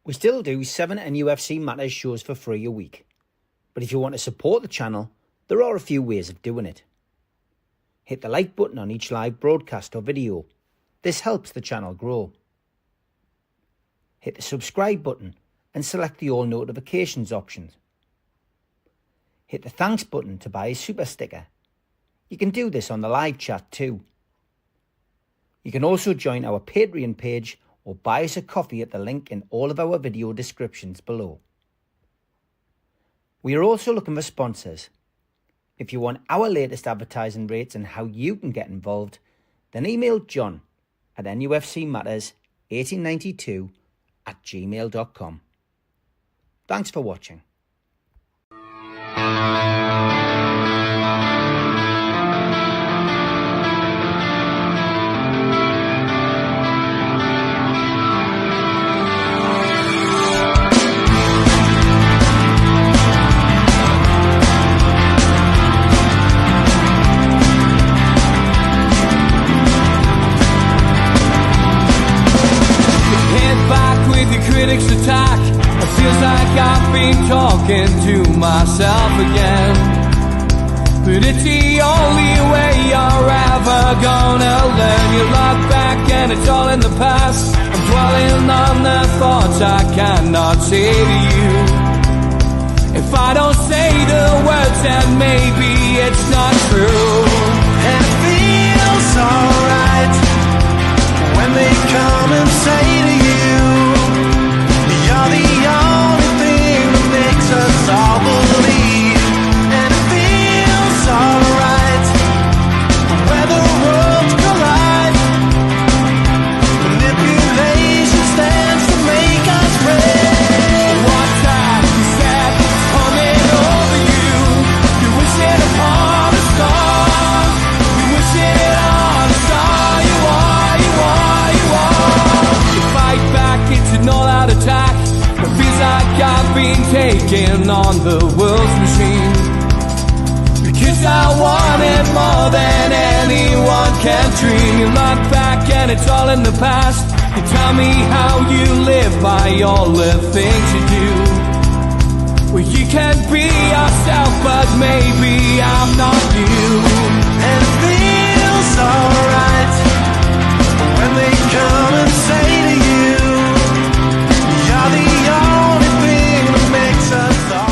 We still do 7 NUFC Matters shows for free a week. But if you want to support the channel, there are a few ways of doing it. Hit the like button on each live broadcast or video. This helps the channel grow. Hit the subscribe button and select the all notifications options. Hit the thanks button to buy a super sticker. You can do this on the live chat too. You can also join our Patreon page or buy us a coffee at the link in all of our video descriptions below. We are also looking for sponsors. If you want our latest advertising rates and how you can get involved, then email John at nufcmatters1892@gmail.com. Thanks for watching. Critics attack. It feels like I've been talking to myself again. But it's the only way you're ever gonna learn. You look back and it's all in the past. I'm dwelling on the thoughts I cannot say to you. If I don't say the words, then maybe it's not true. And it feels alright when they come and say to you, you're the only thing that makes us all believe. And it feels alright where the worlds collide. Manipulation stands to make us break. What time is that coming over you? You wish it upon a star. You wish it on a star. You are, you are, you are. You fight back, it's an all-out attack. It feels like I've been taken on the world's machine. Because I want it more than anyone can dream. You look back and it's all in the past. You tell me how you live by all the things you do. Well, you can be yourself, but maybe I'm not you. And it feels alright when they come and say to you, you're the only thing that makes us all.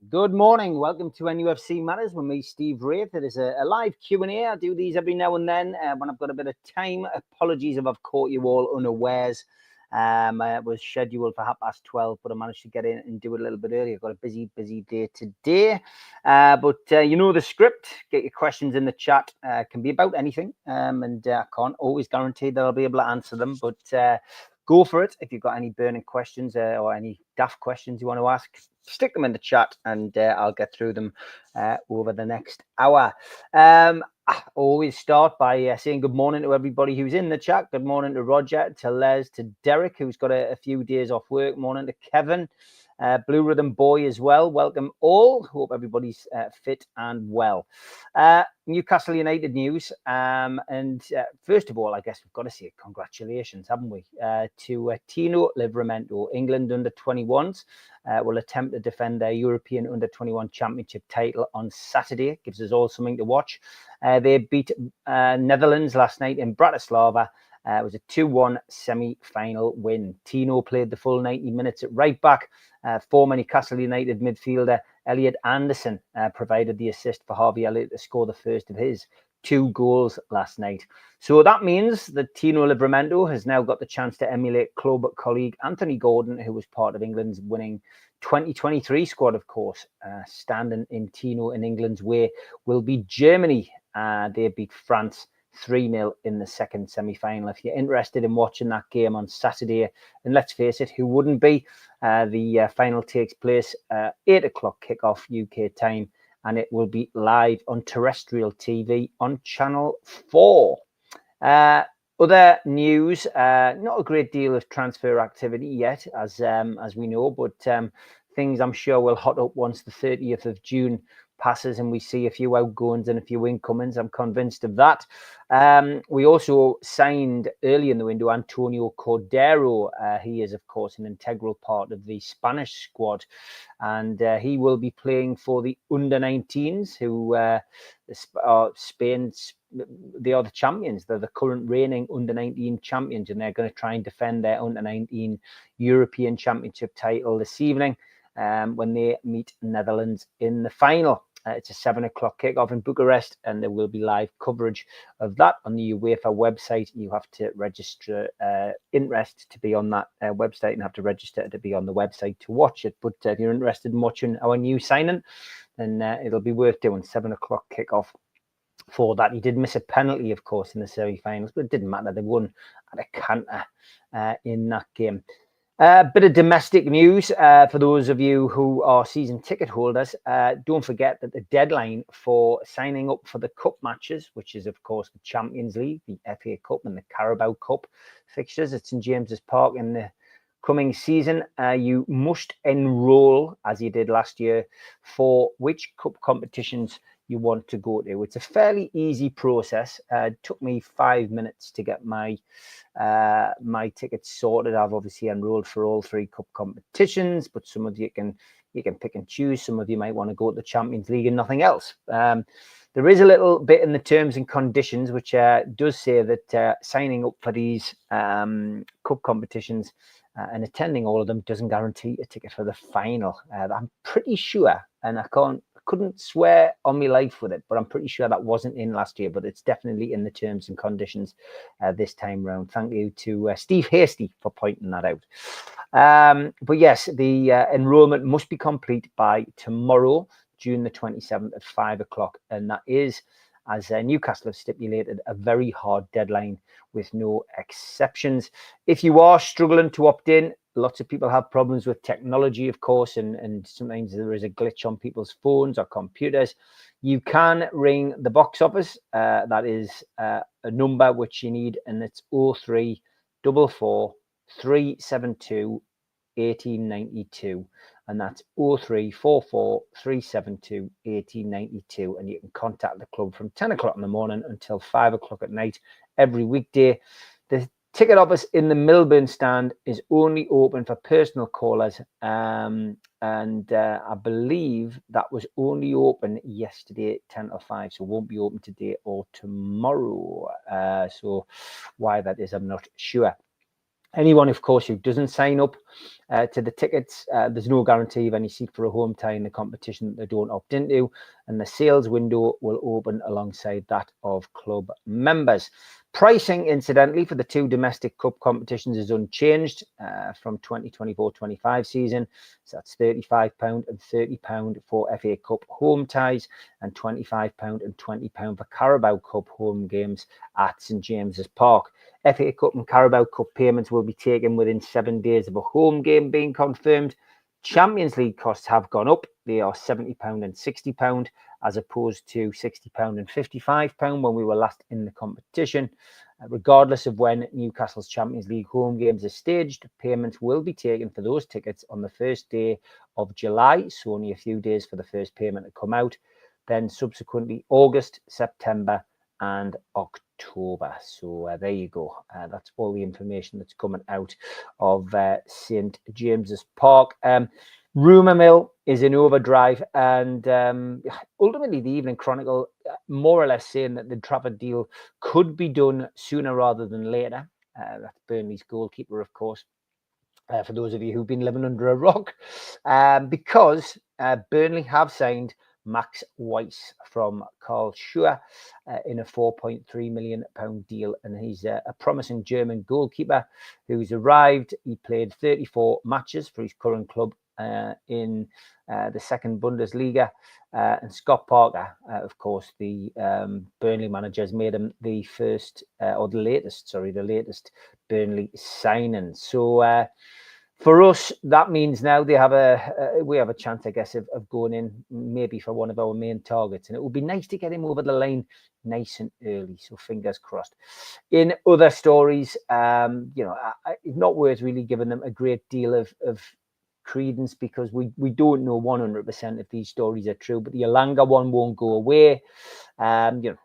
Good morning. Welcome to NUFC Matters with me, Steve Wraith. It is a live Q&A. I do these every now and then when I've got a bit of time. Apologies if I've caught you all unawares. It was scheduled for 12:30, but I managed to get in and do it a little bit earlier. I've got a busy day today. But you know the script. Get your questions in the chat. Can be about anything. And I can't always guarantee that I'll be able to answer them. But go for it. If you've got any burning questions or any daft questions you want to ask, stick them in the chat and I'll get through them over the next hour. I always start by saying good morning to everybody who's in the chat. Good morning to Roger, to Les, to Derek, who's got a few days off work. Morning to Kevin, Blue Rhythm Boy as well. Welcome all. Hope everybody's fit and well. Newcastle United news. And first of all, I guess we've got to say congratulations, haven't we, to Tino Livramento. England under-21s will attempt to defend their European under-21 championship title on Saturday. Gives us all something to watch. They beat Netherlands last night in Bratislava. It was a 2-1 semi-final win. Tino played the full 90 minutes at right back. Former Newcastle United midfielder Elliot Anderson provided the assist for Harvey Elliott to score the first of his 2 goals last night. So that means that Tino Livramento has now got the chance to emulate club colleague Anthony Gordon, who was part of England's winning 2023 squad, of course. Standing in Tino and England's way will be Germany. They beat France 3-0 in the second semi-final. If you're interested in watching that game on Saturday, and let's face it, who wouldn't be? The final takes place 8 o'clock kickoff UK time, and it will be live on terrestrial TV on Channel 4. Other news, not a great deal of transfer activity yet, as we know, but things I'm sure will hot up once the 30th of June passes and we see a few outgoings and a few incomings. I'm convinced of that. We also signed early in the window Antonio Cordero. He is, of course, an integral part of the Spanish squad, and he will be playing for the under-19s, who are Spain's. They are the champions. They're the current reigning under-19 champions, and they're going to try and defend their under-19 European Championship title this evening when they meet Netherlands in the final. It's a 7 o'clock kickoff in Bucharest, and there will be live coverage of that on the UEFA website. You have to register interest to be on that website and have to register to be on the website to watch it. But if you're interested in watching our new signing, then it'll be worth doing. 7 o'clock kickoff for that. He did miss a penalty, of course, in the semi-finals, but it didn't matter. They won at a canter in that game. Bit of domestic news for those of you who are season ticket holders. Don't forget that the deadline for signing up for the cup matches, which is, of course, the Champions League, the FA Cup and the Carabao Cup fixtures at St James's Park in the coming season, you must enroll, as you did last year, for which cup competitions you want to go to. It's a fairly easy process. It took me 5 minutes to get my tickets sorted. I've obviously enrolled for all 3 cup competitions, but some of you can pick and choose. Some of you might want to go to the Champions League and nothing else. There is a little bit in the terms and conditions which does say that signing up for these cup competitions and attending all of them doesn't guarantee a ticket for the final. I'm pretty sure, and I couldn't swear on my life with it, but I'm pretty sure that wasn't in last year, but it's definitely in the terms and conditions this time round. Thank you to Steve Hasty for pointing that out. But yes, the enrolment must be complete by tomorrow, June the 27th at 5 o'clock, and that is, as Newcastle have stipulated, a very hard deadline with no exceptions. If you are struggling to opt in, lots of people have problems with technology, of course, and sometimes there is a glitch on people's phones or computers. You can ring the box office. That is a number which you need, and it's 0344 372 1892, and that's 0344 372 1892, and you can contact the club from 10 o'clock in the morning until 5 o'clock at night every weekday. The ticket office in the Milburn stand is only open for personal callers, and I believe that was only open yesterday 10 to 5, so won't be open today or tomorrow. So why that is, I'm not sure. Anyone, of course, who doesn't sign up to the tickets, there's no guarantee of any seat for a home tie in the competition that they don't opt into, and the sales window will open alongside that of club members. Pricing, incidentally, for the 2 domestic cup competitions is unchanged from 2024-25 season. So that's £35 and £30 for FA Cup home ties, and £25 and £20 for Carabao Cup home games at St James's Park. FA Cup and Carabao Cup payments will be taken within 7 days of a home game being confirmed. Champions League costs have gone up. They are £70 and £60, as opposed to £60 and £55 when we were last in the competition. Regardless of when Newcastle's Champions League home games are staged, payments will be taken for those tickets on the first day of July, so only a few days for the first payment to come out. Then subsequently August, September and October. So there you go. That's all the information that's coming out of St James's Park. Rumour mill is in overdrive, and ultimately the Evening Chronicle more or less saying that the Trafford deal could be done sooner rather than later. That's Burnley's goalkeeper, of course, for those of you who've been living under a rock, because Burnley have signed Max Weiss from Karl Schur in a £4.3 million deal, and he's a promising German goalkeeper who's arrived. He played 34 matches for his current club in the second Bundesliga, and Scott Parker, of course, the Burnley manager, has made him the latest Burnley signing. So for us, that means now we have a chance, I guess, of going in maybe for one of our main targets, and it would be nice to get him over the line nice and early. So fingers crossed. In other stories, it's not worth really giving them a great deal of credence because we don't know 100% if these stories are true. But the Elanga one won't go away.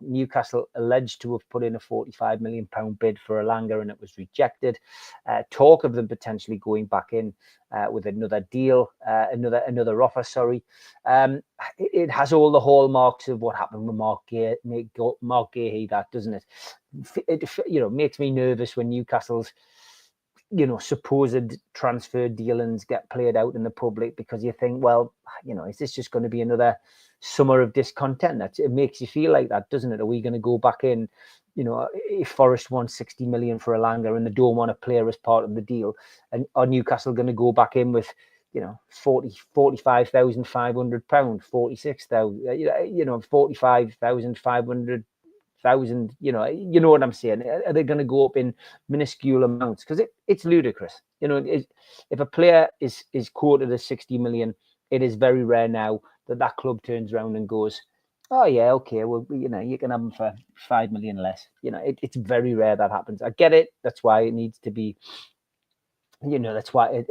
Newcastle alleged to have put in a £45 million bid for Elanga and it was rejected. Talk of them potentially going back in with another deal, another offer. Sorry, it has all the hallmarks of what happened with Mark Gahey, that doesn't it? It makes me nervous when Newcastle's supposed transfer dealings get played out in the public, because you think, well, is this just going to be another summer of discontent? It makes you feel like that, doesn't it? Are we going to go back in, if Forest wants 60 million for Elanga and they don't want a player as part of the deal, and are Newcastle going to go back in with 45,500 pounds, 46,000, 45,500 thousand, you know what I'm saying? Are they going to go up in minuscule amounts? Because it's ludicrous. If a player is quoted as 60 million, it is very rare now that club turns around and goes, oh yeah, okay, well, you can have them for 5 million less. It's very rare that happens. I get it. That's why it needs to be, that's why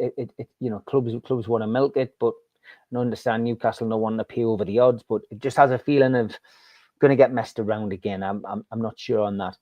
clubs want to milk it, but I understand Newcastle don't want to pay over the odds, but it just has a feeling of going to get messed around again. I'm not sure on that.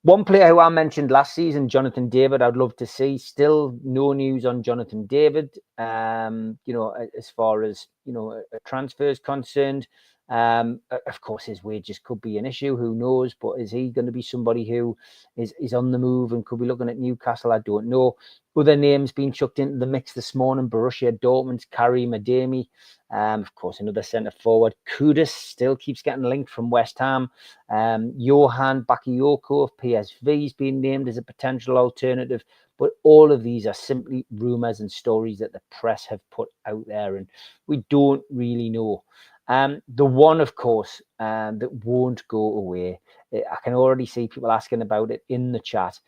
One player who I mentioned last season, Jonathan David, I'd love to see. Still no news on Jonathan David. As far as a transfer is concerned. Of course, his wages could be an issue. Who knows? But is he going to be somebody who is on the move and could be looking at Newcastle? I don't know. Other names being chucked into the mix this morning: Borussia Dortmund, Karim Adeyemi. Of course, another centre forward. Kudus still keeps getting linked from West Ham. Johan Bakayoko of PSV is being named as a potential alternative. But all of these are simply rumours and stories that the press have put out there, and we don't really know. The one, of course, that won't go away, I can already see people asking about it in the chat,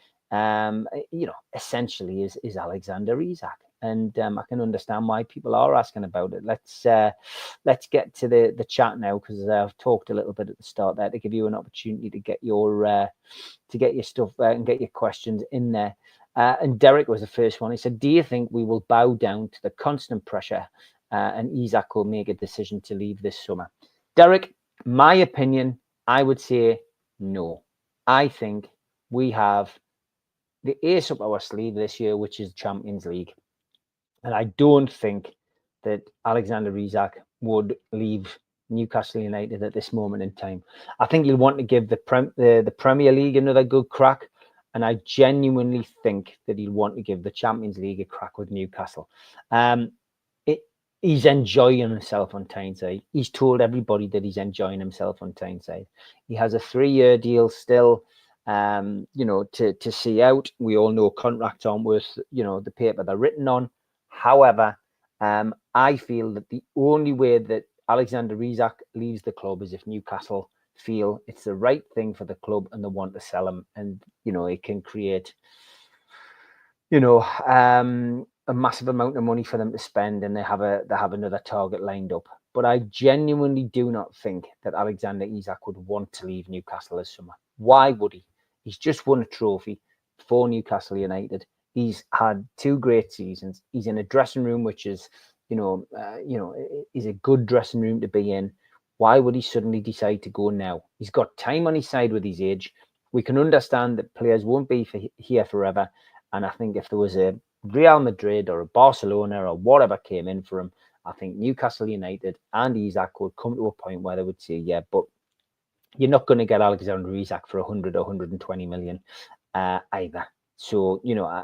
essentially is Alexander Isak. And I can understand why people are asking about it. Let's get to the chat now, because I've talked a little bit at the start there to give you an opportunity to get your stuff and get your questions in there. And Derek was the first one. He said, "Do you think we will bow down to the constant pressure and Isak will make a decision to leave this summer?" Derek, my opinion, I would say no. I think we have the ace up our sleeve this year, which is Champions League. And I don't think that Alexander Isak would leave Newcastle United at this moment in time. I think he'll want to give the Premier League another good crack. And I genuinely think that he'll want to give the Champions League a crack with Newcastle. He's enjoying himself on Tyneside. He's told everybody that he's enjoying himself on Tyneside. He has a 3-year deal still, to see out. We all know contracts aren't worth, the paper they're written on. However, I feel that the only way that Alexander Isak leaves the club is if Newcastle feel it's the right thing for the club and they want to sell him, and it can create a massive amount of money for them to spend, and they have another target lined up. But I genuinely do not think that Alexander Isak would want to leave Newcastle this summer. Why would he? He's just won a trophy for Newcastle United. He's had 2 great seasons. He's in a dressing room which is, is a good dressing room to be in. Why would he suddenly decide to go now? He's got time on his side with his age. We can understand that players won't be here forever. And I think if there was a Real Madrid or a Barcelona or whatever came in for him, I think Newcastle United and Isak would come to a point where they would say, yeah, but you're not going to get Alexander Isak for 100 or 120 million either. So,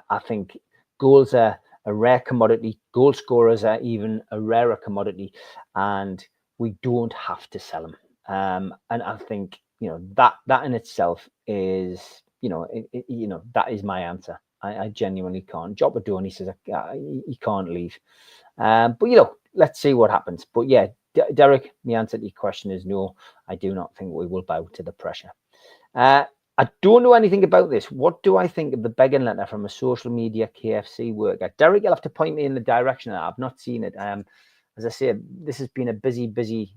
I think goals are a rare commodity. Goal scorers are even a rarer commodity, and we don't have to sell them. And I think, that in itself is, that is my answer. I genuinely can't. Job Adoni says he can't leave. But, let's see what happens. But yeah, Derek, the answer to your question is no. I do not think we will bow to the pressure. I don't know anything about this. What do I think of the begging letter from a social media KFC worker? Derek, you'll have to point me in the direction of that. I've not seen it. As I said, this has been a busy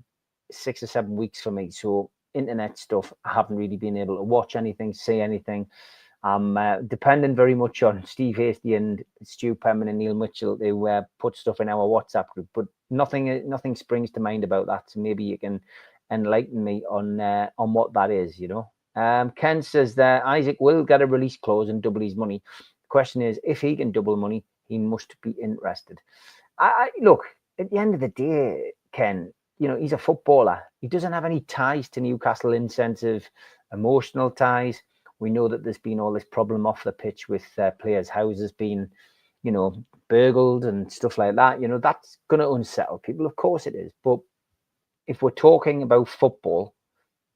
6 or 7 weeks for me. So internet stuff, I haven't really been able to watch anything, see anything. I'm dependent very much on Steve Hasty and Stu Penman and Neil Mitchell to put stuff in our WhatsApp group, but nothing springs to mind about that. So maybe you can enlighten me on what that is. Ken says that Isak will get a release clause and double his money. The question is, if he can double money, he must be interested. I look, at the end of the day, Ken, he's a footballer. He doesn't have any ties to Newcastle in sense of emotional ties. We know that there's been all this problem off the pitch with players' houses being, burgled and stuff like that. That's going to unsettle people. Of course it is. But if we're talking about football,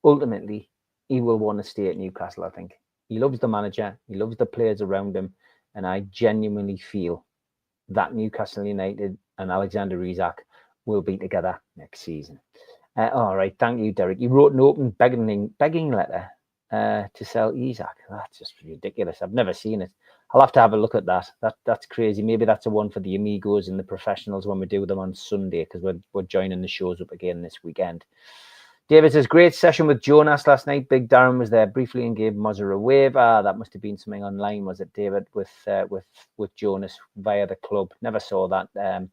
ultimately, he will want to stay at Newcastle, I think. He loves the manager. He loves the players around him. And I genuinely feel that Newcastle United and Alexander Isak will be together next season. All right. Thank you, Derek. He wrote an open begging letter to sell Isak. That's just ridiculous. I've never seen it. I'll have to have a look at that. That's crazy. Maybe that's a one for the amigos and the professionals when we do them on Sunday, because we're joining the shows up again this weekend. David says, great session with Jonas last night. Big Darren was there briefly and gave Mozza a wave. That must have been something online, was it, David, with Jonas via the club? Never saw that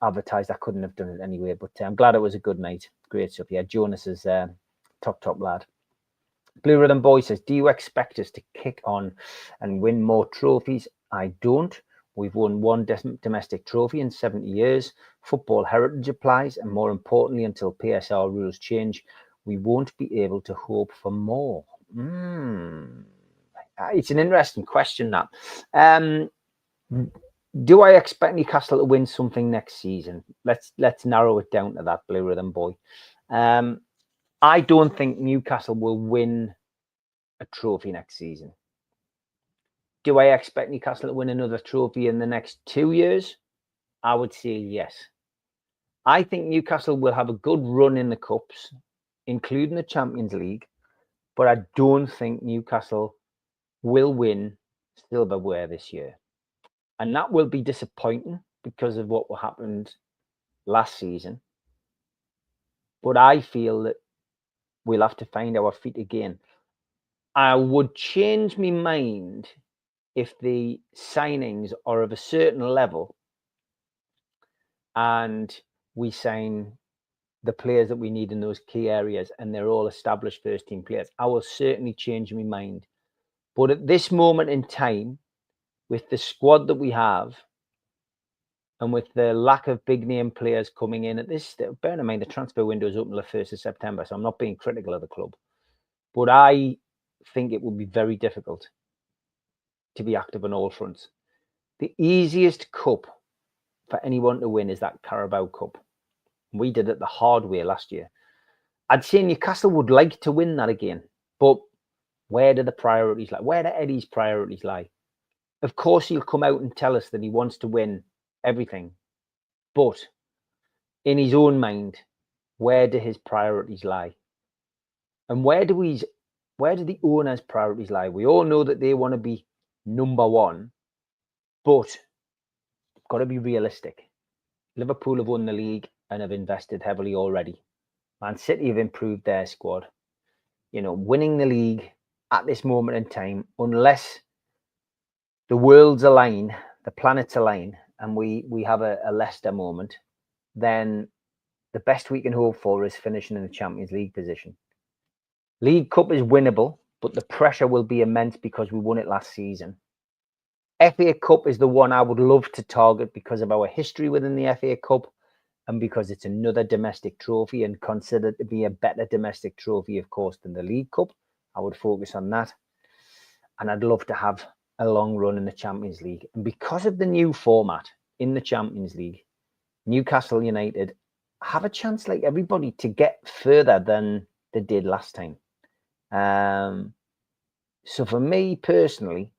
advertised. I couldn't have done it anyway, but I'm glad it was a good night. Great stuff. Yeah, Jonas is top lad. Blue Rhythm Boy says, do you expect us to kick on and win more trophies? I don't. We've won one domestic trophy in 70 years. Football heritage applies, and more importantly, until PSR rules change, we won't be able to hope for more. It's an interesting question, that. Do I expect Newcastle to win something next season? Let's narrow it down to that, Blue Rhythm Boy. I don't think Newcastle will win a trophy next season. Do I expect Newcastle to win another trophy in the next 2 years? I would say yes. I think Newcastle will have a good run in the Cups, including the Champions League, but I don't think Newcastle will win silverware this year. And that will be disappointing because of what happened last season. But I feel that we'll have to find our feet again. I would change my mind if the signings are of a certain level and we sign the players that we need in those key areas and they're all established first team players. I will certainly change my mind. But at this moment in time, with the squad that we have and with the lack of big name players coming in at this, bear in mind the transfer window is open the 1st of September, so I'm not being critical of the club. But I think it will be very difficult to be active on all fronts. The easiest cup for anyone to win is that Carabao Cup. We did it the hard way last year. I'd say Newcastle would like to win that again, but where do the priorities lie? Where do Eddie's priorities lie? Of course, he'll come out and tell us that he wants to win everything, but in his own mind, where do his priorities lie? And where do the owners' priorities lie? We all know that they want to be number one, but you've got to be realistic. Liverpool have won the league and have invested heavily already. Man City have improved their squad. Winning the league at this moment in time, unless the worlds align, the planets align, and we have a Leicester moment, then the best we can hope for is finishing in the Champions League position. League Cup is winnable, but the pressure will be immense because we won it last season. FA Cup is the one I would love to target because of our history within the FA Cup and because it's another domestic trophy and considered to be a better domestic trophy, of course, than the League Cup. I would focus on that. And I'd love to have a long run in the Champions League. And because of the new format in the Champions League, Newcastle United have a chance, like everybody, to get further than they did last time. So for me personally,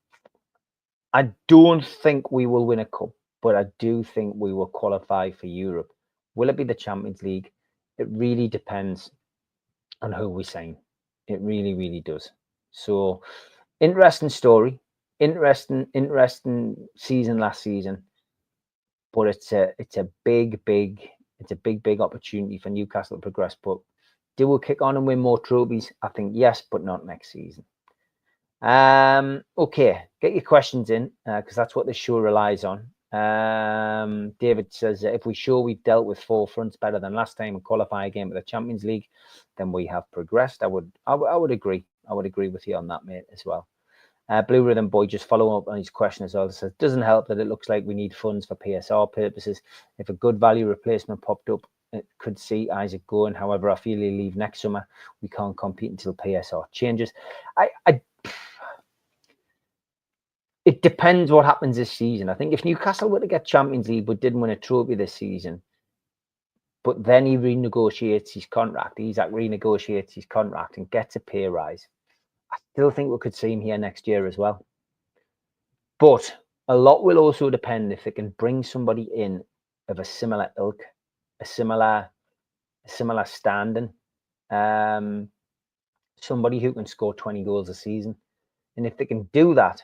I don't think we will win a cup, but I do think we will qualify for Europe. Will it be the Champions League? It really depends on who we sign. It really, really does. So interesting story, interesting season last season, but it's a big opportunity for Newcastle to progress. But do we kick on and win more trophies? I think yes, but not next season. Okay, get your questions in because that's what this show relies on. David says, if we show we've dealt with four fronts better than last time and qualify again for the Champions League, then we have progressed. I would agree. I would agree with you on that, mate, as well. Blue Rhythm Boy just follow up on his question as well. It says, doesn't help that it looks like we need funds for PSR purposes. If a good value replacement popped up, it could see Isak going. However, I feel he'll leave next summer. We can't compete until PSR changes. It depends what happens this season. I think if Newcastle were to get Champions League but didn't win a trophy this season, but then he renegotiates his contract, Isak renegotiates his contract and gets a pay rise, I still think we could see him here next year as well. But a lot will also depend if they can bring somebody in of a similar ilk, a similar standing, somebody who can score 20 goals a season. And if they can do that,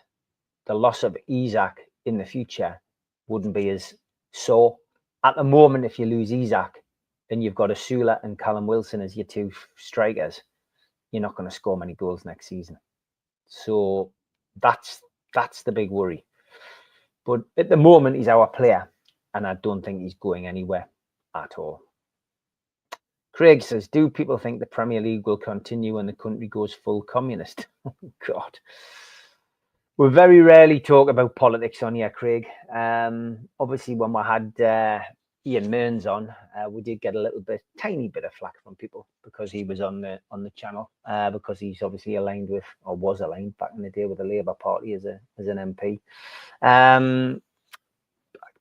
the loss of Isak in the future wouldn't be as sore. At the moment, if you lose Isak and you've got Asula and Callum Wilson as your two strikers, you're not going to score many goals next season. So that's the big worry. But at the moment, he's our player, and I don't think he's going anywhere at all. Craig says, do people think the Premier League will continue when the country goes full communist? Oh, God. We very rarely talk about politics on here, Craig. Obviously, when we had Ian Mearns on, we did get a tiny bit of flack from people because he was on the channel, because he's obviously aligned with, or was aligned back in the day with the Labour Party as an MP.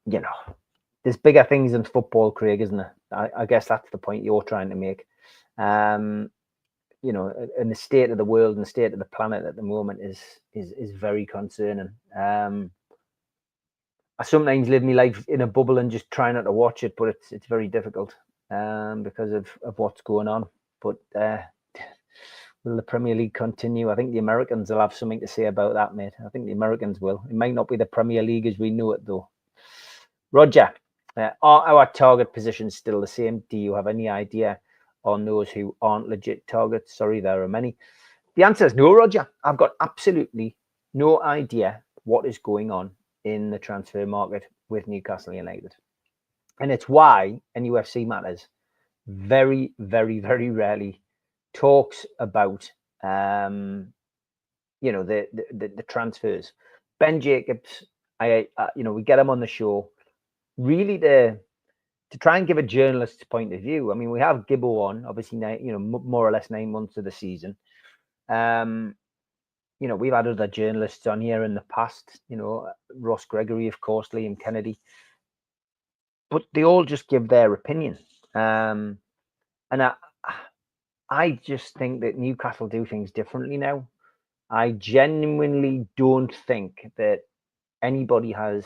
You know, there's bigger things than football, Craig, isn't there? I guess that's the point you're trying to make. You know, and the state of the world and the state of the planet at the moment is very concerning. I sometimes live my life in a bubble and just try not to watch it, but it's very difficult because of what's going on. But will the Premier League continue? I think the Americans will have something to say about that, mate. I think the Americans will. It might not be the Premier League as we know it, though. Roger, are our target positions still the same? Do you have any idea on those who aren't legit targets? Sorry, there are many. The answer is no, Roger. I've got absolutely no idea what is going on in the transfer market with Newcastle United. And it's why NUFC Matters very, very, very rarely talks about the transfers. Ben Jacobs, we get him on the show really to try and give a journalist's point of view. I mean, we have Gibbo on, obviously, more or less 9 months of the season. We've had other journalists on here in the past, Ross Gregory, of course, Liam Kennedy, but they all just give their opinion. And I just think that Newcastle do things differently now. I genuinely don't think that anybody has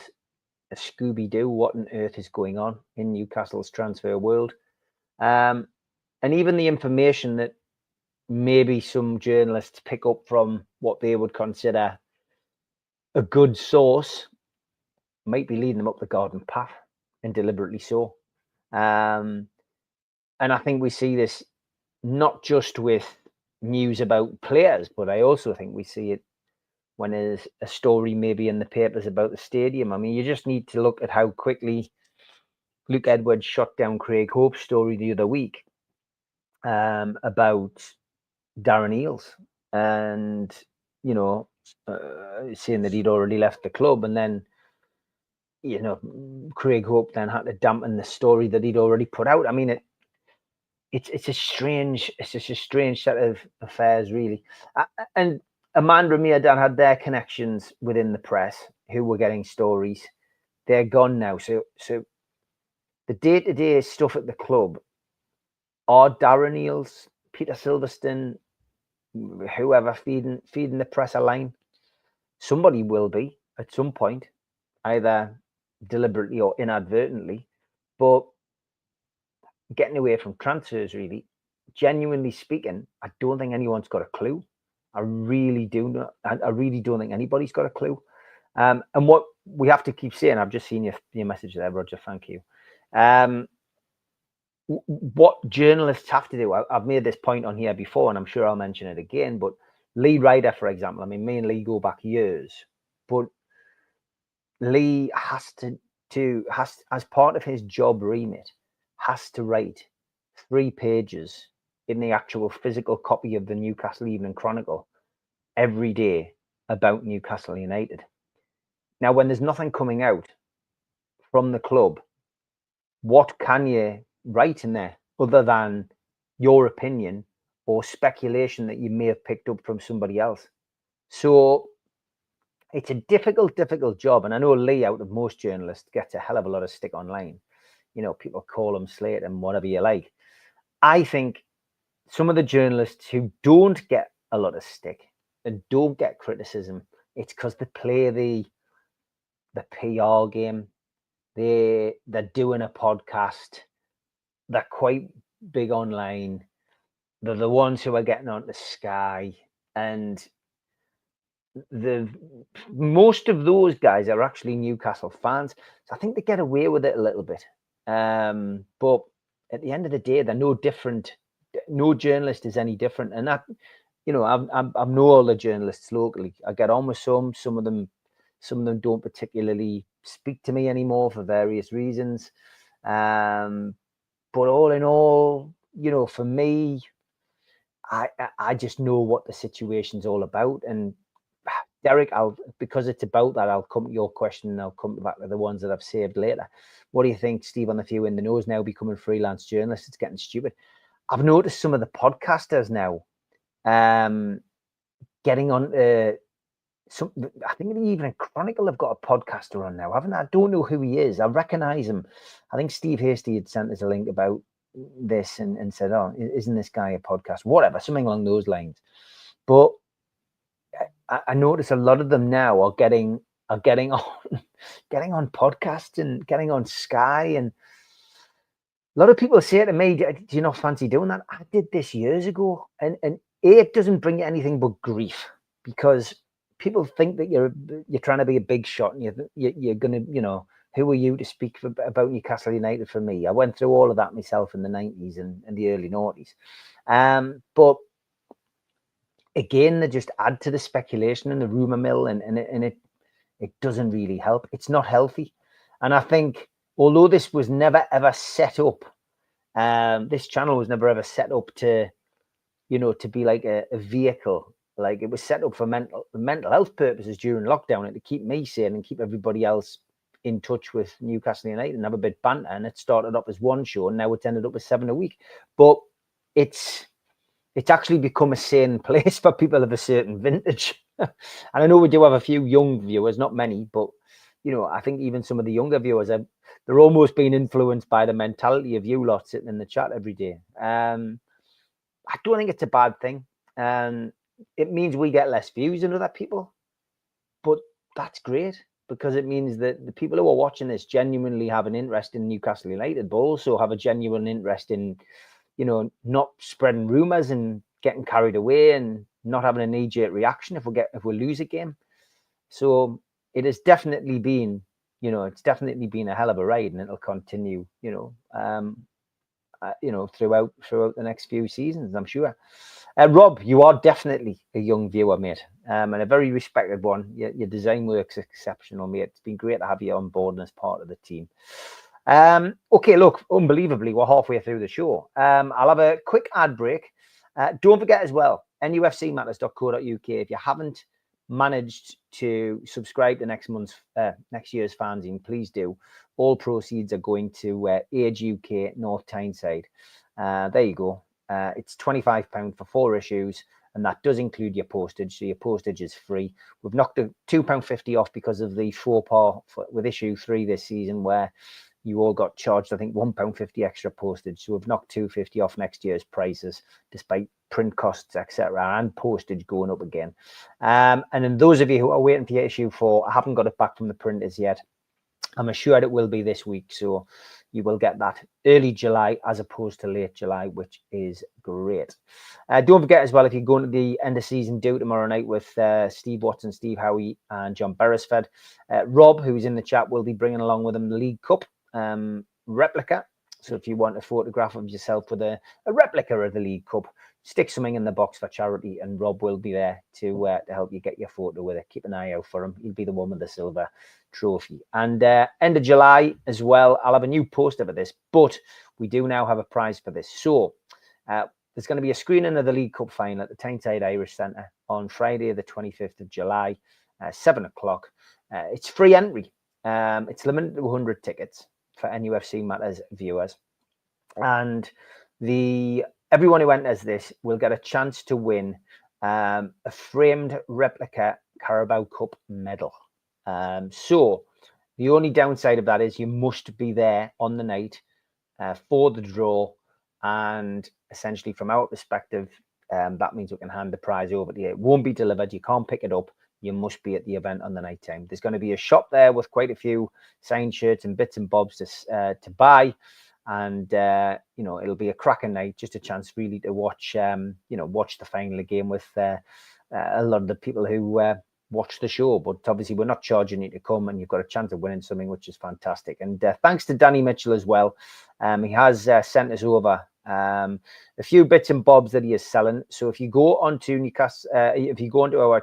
a Scooby-Doo what on earth is going on in Newcastle's transfer world. And even the information that maybe some journalists pick up from what they would consider a good source might be leading them up the garden path, and deliberately so. And I think we see this not just with news about players, but I also think we see it when there's a story maybe in the papers about the stadium. I mean, you just need to look at how quickly Luke Edwards shot down Craig Hope's story the other week about Darren Eales and, saying that he'd already left the club. And then, Craig Hope then had to dampen the story that he'd already put out. I mean, it's just a strange set of affairs, really. And Amanda and Meardan had their connections within the press who were getting stories. They're gone now. So the day-to-day stuff at the club are Darren Eales, Peter Silverstone, whoever feeding the press a line. Somebody will be at some point, either deliberately or inadvertently. But getting away from transfers, really, genuinely speaking, I don't think anyone's got a clue. I really don't think anybody's got a clue. And what we have to keep saying, I've just seen your message there, Roger. Thank you. What journalists have to do, I've made this point on here before, and I'm sure I'll mention it again, but Lee Ryder, for example. I mean, me and Lee go back years, but Lee has as part of his job remit, has to write 3 pages in the actual physical copy of the Newcastle Evening Chronicle every day about Newcastle United. Now, when there's nothing coming out from the club, what can you write in there other than your opinion or speculation that you may have picked up from somebody else? So it's a difficult job. And I know Lee, out of most journalists, gets a hell of a lot of stick online. You know, people call him slate and whatever you like. I think some of the journalists who don't get a lot of stick and don't get criticism, it's because they play the PR game. They're doing a podcast. They're quite big online. They're the ones who are getting onto Sky, and most of those guys are actually Newcastle fans. So I think they get away with it a little bit. But at the end of the day, they're no different. No journalist is any different. And that, you know, I know all the journalists locally. I get on with some of them don't particularly speak to me anymore for various reasons. But all in all, you know, for me, I just know what the situation's all about. And Derek, because it's about that, I'll come to your question and I'll come back to the ones that I've saved later. What do you think, Steve, on the Few in the Nose now becoming freelance journalists? It's getting stupid. I've noticed some of the podcasters now getting on some. I think even Chronicle have got a podcaster on now, haven't they? I don't know who he is. I recognise him. I think Steve Hasty had sent us a link about this and said, "Oh, isn't this guy a podcast?" Whatever, something along those lines. But I notice a lot of them now are getting on podcasts and getting on Sky, and a lot of people say to me, "Do you not fancy doing that?" I did this years ago, and it doesn't bring you anything but grief, because people think that you're trying to be a big shot, and you're gonna, you know, who are you to speak about Newcastle United for me? I went through all of that myself in the 90s and the early 90s, but again, they just add to the speculation and the rumor mill, and it doesn't really help. It's not healthy. And I think, although this was never ever set up, this channel was never ever set up to, you know, to be like a vehicle. Like, it was set up for mental health purposes during lockdown, and to keep me sane and keep everybody else in touch with Newcastle United and have a bit of banter. And it started up as one show, and now it's ended up as 7 a week. But it's actually become a sane place for people of a certain vintage. And I know we do have a few young viewers, not many, but, you know, I think even some of the younger viewers, they're almost being influenced by the mentality of you lot sitting in the chat every day. I don't think it's a bad thing. It means we get less views than other people, but that's great, because it means that the people who are watching this genuinely have an interest in Newcastle United, but also have a genuine interest in, you know, not spreading rumors and getting carried away and not having a knee-jerk reaction if we lose a game. So it has definitely been, you know, it's definitely been a hell of a ride, and it'll continue, you know, throughout the next few seasons, I'm sure. Rob, you are definitely a young viewer, mate, and a very respected one. Your design work's exceptional, mate. It's been great to have you on board and as part of the team. Okay, look, unbelievably, we're halfway through the show. I'll have a quick ad break. Don't forget as well, nufcmatterspodcast.co.uk. If you haven't managed to subscribe to next year's fanzine, please do. All proceeds are going to Age UK North Tyneside. There you go. It's £25 for 4 issues, and that does include your postage, so your postage is free. We've knocked a £2.50 off because of the faux pas with issue 3 this season, where you all got charged, I think, £1.50 extra postage. So we've knocked £2.50 off next year's prices, despite print costs, etc., and postage going up again. And then those of you who are waiting for your issue 4, I haven't got it back from the printers yet. I'm assured it will be this week, so you will get that early July as opposed to late July, which is great. Don't forget as well, if you're going to the end of season do tomorrow night with Steve Watson, Steve Howie, and John Beresford, Rob, who's in the chat, will be bringing along with him the League Cup replica. So if you want a photograph of yourself with a replica of the League Cup, stick something in the box for charity, and Rob will be there to help you get your photo with it. Keep an eye out for him. He'll be the one with the silver trophy. And end of July as well, I'll have a new poster for this, but we do now have a prize for this. So there's going to be a screening of the League Cup final at the Tyneside Irish Centre on Friday, the 25th of July, 7 o'clock. It's free entry. It's limited to 100 tickets for NUFC Matters viewers. And everyone who enters this will get a chance to win a framed replica Carabao Cup medal. So the only downside of that is you must be there on the night for the draw. And essentially, from our perspective, that means we can hand the prize over to you. It won't be delivered. You can't pick it up. You must be at the event on the night time. There's going to be a shop there with quite a few signed shirts and bits and bobs to buy. And, it'll be a cracking night, just a chance really to watch, watch the final game with a lot of the people who watch the show. But obviously, we're not charging you to come, and you've got a chance of winning something, which is fantastic. And thanks to Danny Mitchell as well. He has sent us over a few bits and bobs that he is selling. So if you go onto Newcastle, if you go into our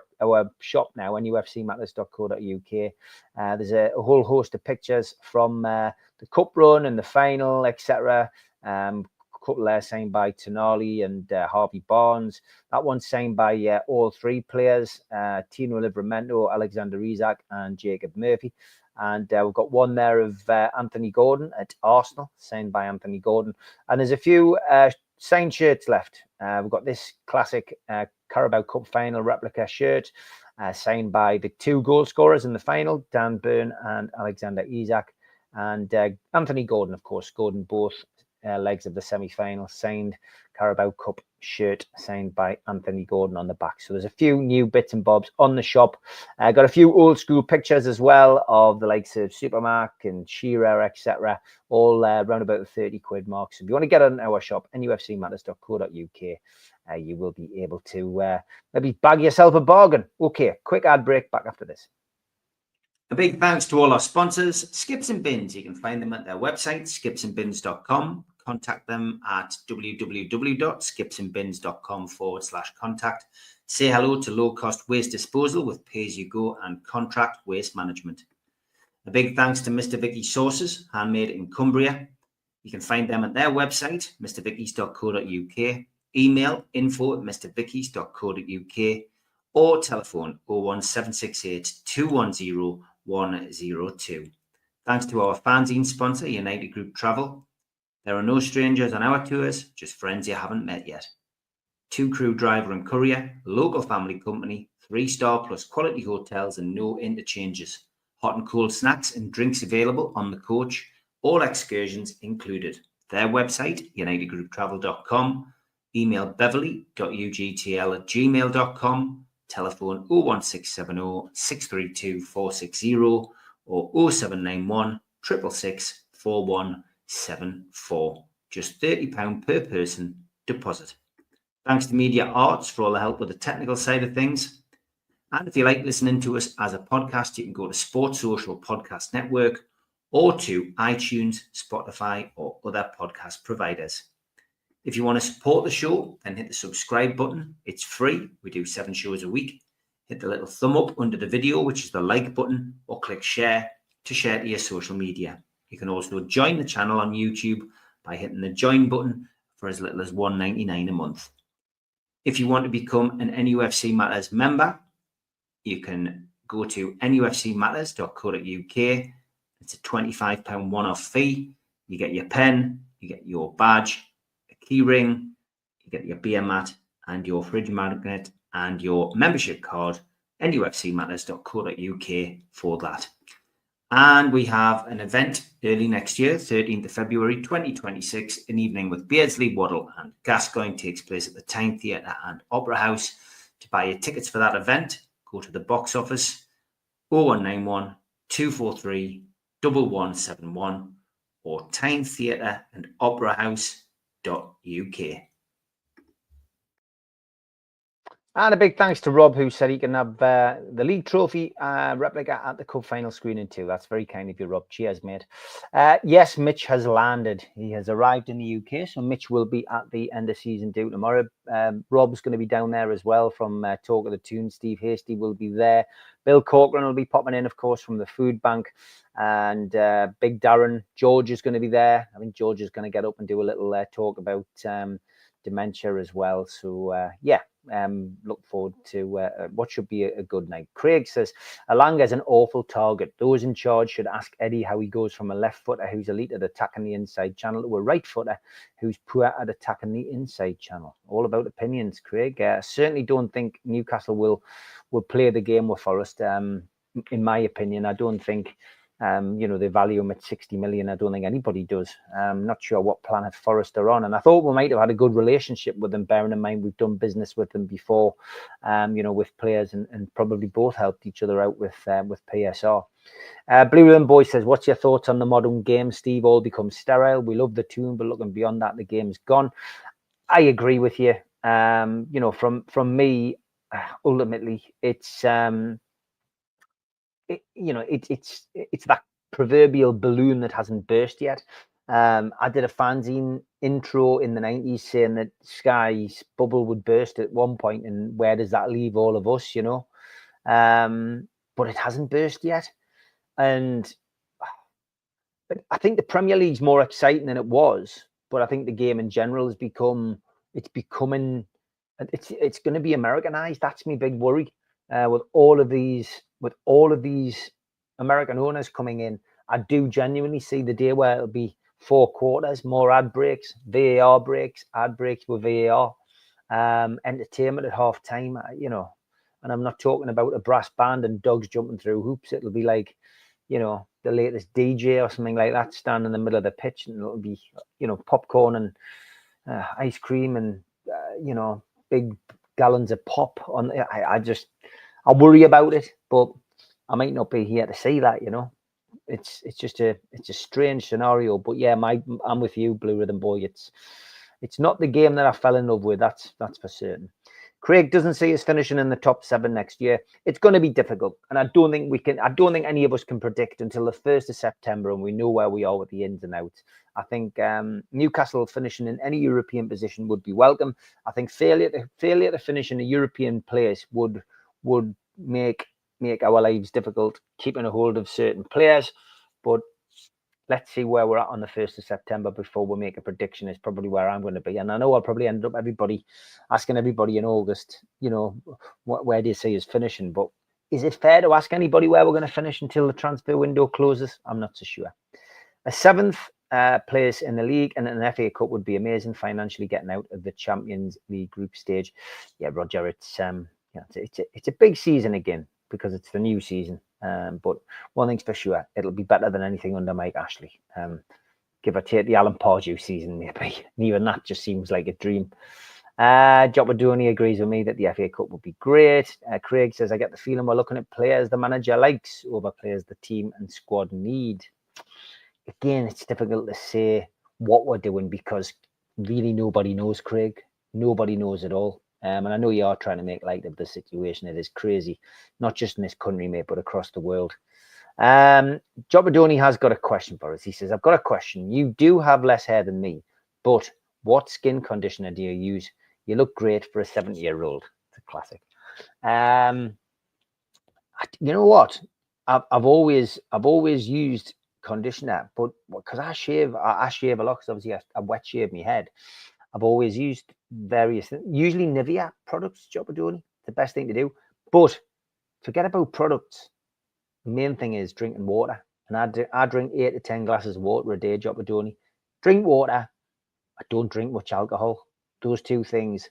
shop now, nufcmatterspodcast.co.uk, there's a whole host of pictures from the cup run and the final, etc. A couple there signed by Tonali and Harvey Barnes. That one's signed by all three players, Tino Livramento, Alexander Isak and Jacob Murphy. And we've got one there of Anthony Gordon at Arsenal, signed by Anthony Gordon. And there's a few signed shirts left. We've got this classic Carabao Cup final replica shirt, signed by the two goal scorers in the final, Dan Burn and Alexander Isak. And Anthony Gordon, of course, scored in both legs of the semi-final. Signed Carabao Cup shirt signed by Anthony Gordon on the back. So there's a few new bits and bobs on the shop. Got a few old school pictures as well of the likes of Supermark and Shearer, etc. All around about the 30 quid mark. So if you want to get on our shop, nufcmatters.co.uk, you will be able to maybe bag yourself a bargain. Okay, quick ad break, back after this. A big thanks to all our sponsors, Skips and Bins. You can find them at their website, skipsandbins.com. Contact them at www.skipsandbins.com/contact. Say hello to low-cost waste disposal with pay-as-you-go and contract waste management. A big thanks to Mr. Vicky's Sauces, handmade in Cumbria. You can find them at their website, mrvickys.co.uk. Email info@mrvickys.co.uk or telephone 01768 210 102. Thanks to our fanzine sponsor, United Group Travel. There are no strangers on our tours, just friends you haven't met yet. 2 crew driver and courier, local family company, 3-star plus quality hotels and no interchanges. Hot and cold snacks and drinks available on the coach, all excursions included. Their website, unitedgrouptravel.com. Email beverly.ugtl@gmail.com. Telephone 01670 632 460 or 0791 666 4174. Just £30 per person deposit. Thanks to Media Arts for all the help with the technical side of things. And if you like listening to us as a podcast, you can go to Sports Social Podcast Network or to iTunes, Spotify, or other podcast providers. If you want to support the show, then hit the subscribe button. It's free. We do 7 shows a week. Hit the little thumb up under the video, which is the like button, or click share to share to your social media. You can also join the channel on YouTube by hitting the join button for as little as $1.99 a month. If you want to become an NUFC Matters member, you can go to nufcmatters.co.uk. It's a £25 one-off fee. You get your pen, you get your badge, a key ring, you get your beer mat and your fridge magnet and your membership card, nufcmatters.co.uk for that. And we have an event early next year, 13th of February 2026, an evening with Beardsley, Waddle and Gascoigne takes place at the Tyne Theatre and Opera House. To buy your tickets for that event, go to the box office 0191 243 1171 or Tyne Theatre and Opera House.uk. And a big thanks to Rob, who said he can have the league trophy replica at the cup final screening too. That's very kind of you, Rob. Cheers, mate. Yes, Mitch has landed. He has arrived in the UK, so Mitch will be at the end of season due tomorrow. Rob's going to be down there as well from Talk of the Tune. Steve Hasty will be there. Bill Corcoran will be popping in, of course, from the food bank. And Big Darren, George is going to be there. I think George is going to get up and do a little talk about dementia as well. So, yeah. Look forward to what should be a good night. Craig says Alanga's an awful target. Those in charge should ask Eddie how he goes from a left footer who's elite at attacking the inside channel to a right footer who's poor at attacking the inside channel. All about opinions, Craig. Certainly don't think Newcastle will play the game with Forest. In my opinion, I don't think they value him at 60 million. I don't think anybody does. I'm not sure what planet Forest are on. And I thought we might have had a good relationship with them, bearing in mind we've done business with them before, with players and probably both helped each other out with PSR. Blue Ribbon Boy says, what's your thoughts on the modern game, Steve? All becomes sterile. We love the tune, but looking beyond that, the game's gone. I agree with you. From me, ultimately, it's... it's that proverbial balloon that hasn't burst yet. I did a fanzine intro in the 90s saying that Sky's bubble would burst at one point, and where does that leave all of us, but it hasn't burst yet. And I think the Premier League's more exciting than it was, but I think the game in general it's going to be Americanized. That's my big worry. With all of these American owners coming in, I do genuinely see the day where it'll be 4 quarters, more ad breaks, VAR breaks, ad breaks with VAR, entertainment at half time, and I'm not talking about a brass band and dogs jumping through hoops. It'll be like, the latest DJ or something like that, stand in the middle of the pitch, and it'll be, popcorn and ice cream and, big gallons of pop on. I worry about it, but I might not be here to see that. It's just a strange scenario. But yeah, I'm with you, Blue Rhythm Boy. It's not the game that I fell in love with. That's for certain. Craig doesn't see us finishing in the top 7 next year. It's going to be difficult, and I don't think any of us can predict until the 1st of September, and we know where we are with the ins and outs. I think Newcastle finishing in any European position would be welcome. I think failure to finish in a European place would make our lives difficult, keeping a hold of certain players. But let's see where we're at on the 1st of September before we make a prediction. Is probably where I'm going to be. And I know I'll probably end up asking everybody in August, where do you see us finishing? But is it fair to ask anybody where we're going to finish until the transfer window closes? I'm not so sure. A 7th place in the league and an FA Cup would be amazing, financially getting out of the Champions League group stage. Yeah, Roger, it's a big season again because it's the new season. But one thing's for sure, it'll be better than anything under Mike Ashley. Give or take the Alan Pardew season, maybe. And even that just seems like a dream. Jopadoni agrees with me that the FA Cup would be great. Craig says, I get the feeling we're looking at players the manager likes over players the team and squad need. Again, it's difficult to say what we're doing because really nobody knows, Craig. Nobody knows at all. And I know you are trying to make light of the situation. It is crazy, not just in this country, mate, but across the world. Jopadoni has got a question for us. He says, I've got a question. You do have less hair than me, but what skin conditioner do you use? You look great for a 70-year-old. It's a classic. You know what? I've always used conditioner, but because I shave a lot, because obviously I wet shave my head. I've always used various things, usually Nivea products, Jopadoni, the best thing to do. But forget about products. The main thing is drinking water. And I drink 8 to 10 glasses of water a day, Jopadoni. Drink water. I don't drink much alcohol. Those 2 things.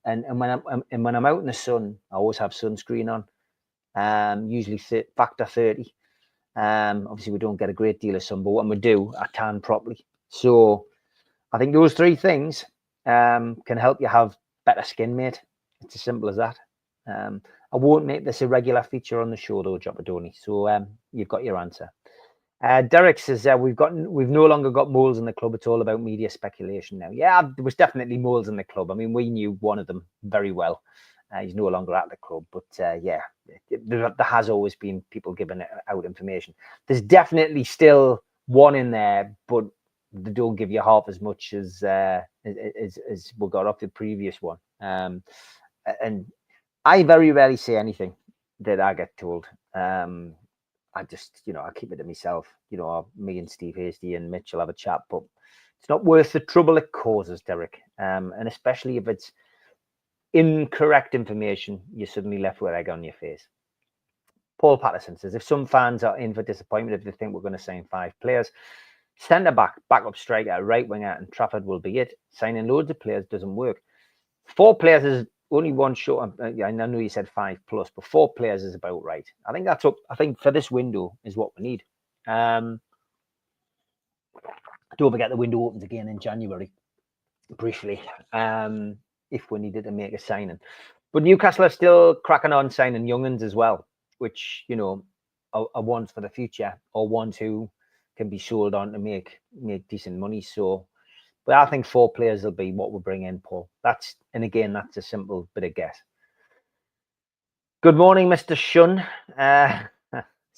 And when I'm out in the sun, I always have sunscreen on. Usually factor 30. Obviously we don't get a great deal of sun, but when we do, I tan properly. So I think those 3 things can help you have better skin, mate. It's as simple as that. I won't make this a regular feature on the show, though, Jopadoni. So you've got your answer. Derek says we've no longer got moles in the club. It's all about media speculation now. Yeah, there was definitely moles in the club. I mean, we knew one of them very well. He's no longer at the club, but yeah, there has always been people giving out information. There's definitely still one in there, but they don't give you half as much as we got off the previous one. And I very rarely say anything that I get told. I just, I keep it to myself. Me and Steve Hasty and Mitchell have a chat, but it's not worth the trouble it causes, Derek. And especially if it's incorrect information, you're suddenly left with egg on your face. Paul Patterson says, if some fans are in for disappointment if they think we're going to sign 5 players, centre back, backup striker, right winger, and Trafford will be it. Signing loads of players doesn't work. 4 players is only one short. I know you said 5+, but 4 players is about right. I think that's up. I think for this window is what we need. Don't forget the window opens again in January, briefly, if we needed to make a signing. But Newcastle are still cracking on signing young'uns as well, which, are ones for the future or ones who can be sold on to make decent money. So, but I think 4 players will be what we'll bring in, Paul. That's a simple bit of guess. Good morning, Mr. Shun.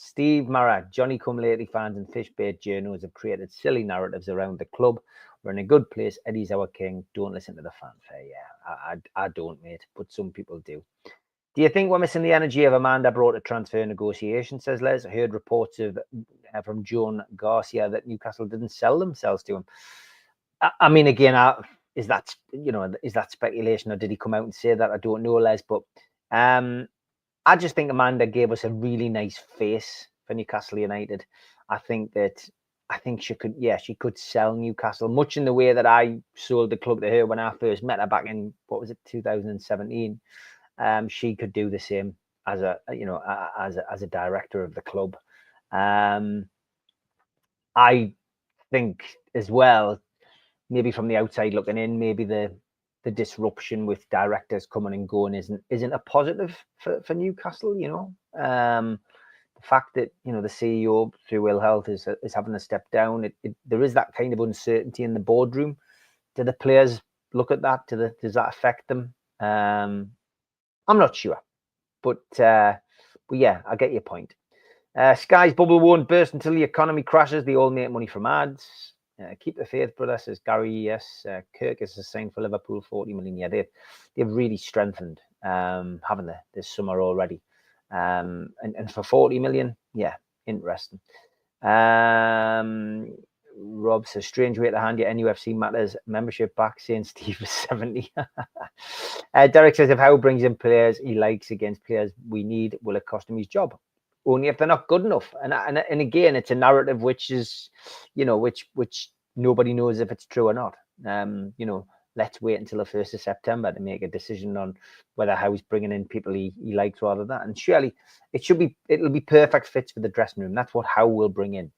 Steve Mara, Johnny Come Lately fans and Fishbait journals have created silly narratives around the club. We're in a good place. Eddie's our king. Don't listen to the fanfare. Yeah, I don't, mate, but some people do. Do you think we're missing the energy of Amanda brought to transfer negotiation, says Les? I heard reports from Joan Garcia that Newcastle didn't sell themselves to him. I mean, again, is that speculation or did he come out and say that? I don't know, Les, but I just think Amanda gave us a really nice face for Newcastle United. I think she could sell Newcastle much in the way that I sold the club to her when I first met her back in 2017. She could do the same as a director of the club. I think as well, maybe from the outside looking in, maybe the disruption with directors coming and going isn't a positive for Newcastle. The fact that the CEO through ill health is having to step down. There is that kind of uncertainty in the boardroom. Do the players look at that? Does that affect them? I'm not sure, but yeah, I get your point. Sky's bubble won't burst until the economy crashes. They all make money from ads. Keep the faith, brother, says Gary. Yes, Kirk is signed for Liverpool, 40 million. Yeah, they've really strengthened, haven't they, this summer already? And for 40 million, yeah, interesting. Rob says, strange way to hand your NUFC Matters membership back, saying Steve is 70. Derek says, if Howe brings in players he likes against players we need, will it cost him his job? Only if they're not good enough. And again, it's a narrative which is, which nobody knows if it's true or not. Let's wait until the 1st of September to make a decision on whether Howe's bringing in people he likes rather than that. And surely it'll be perfect fits for the dressing room. That's what Howe will bring in.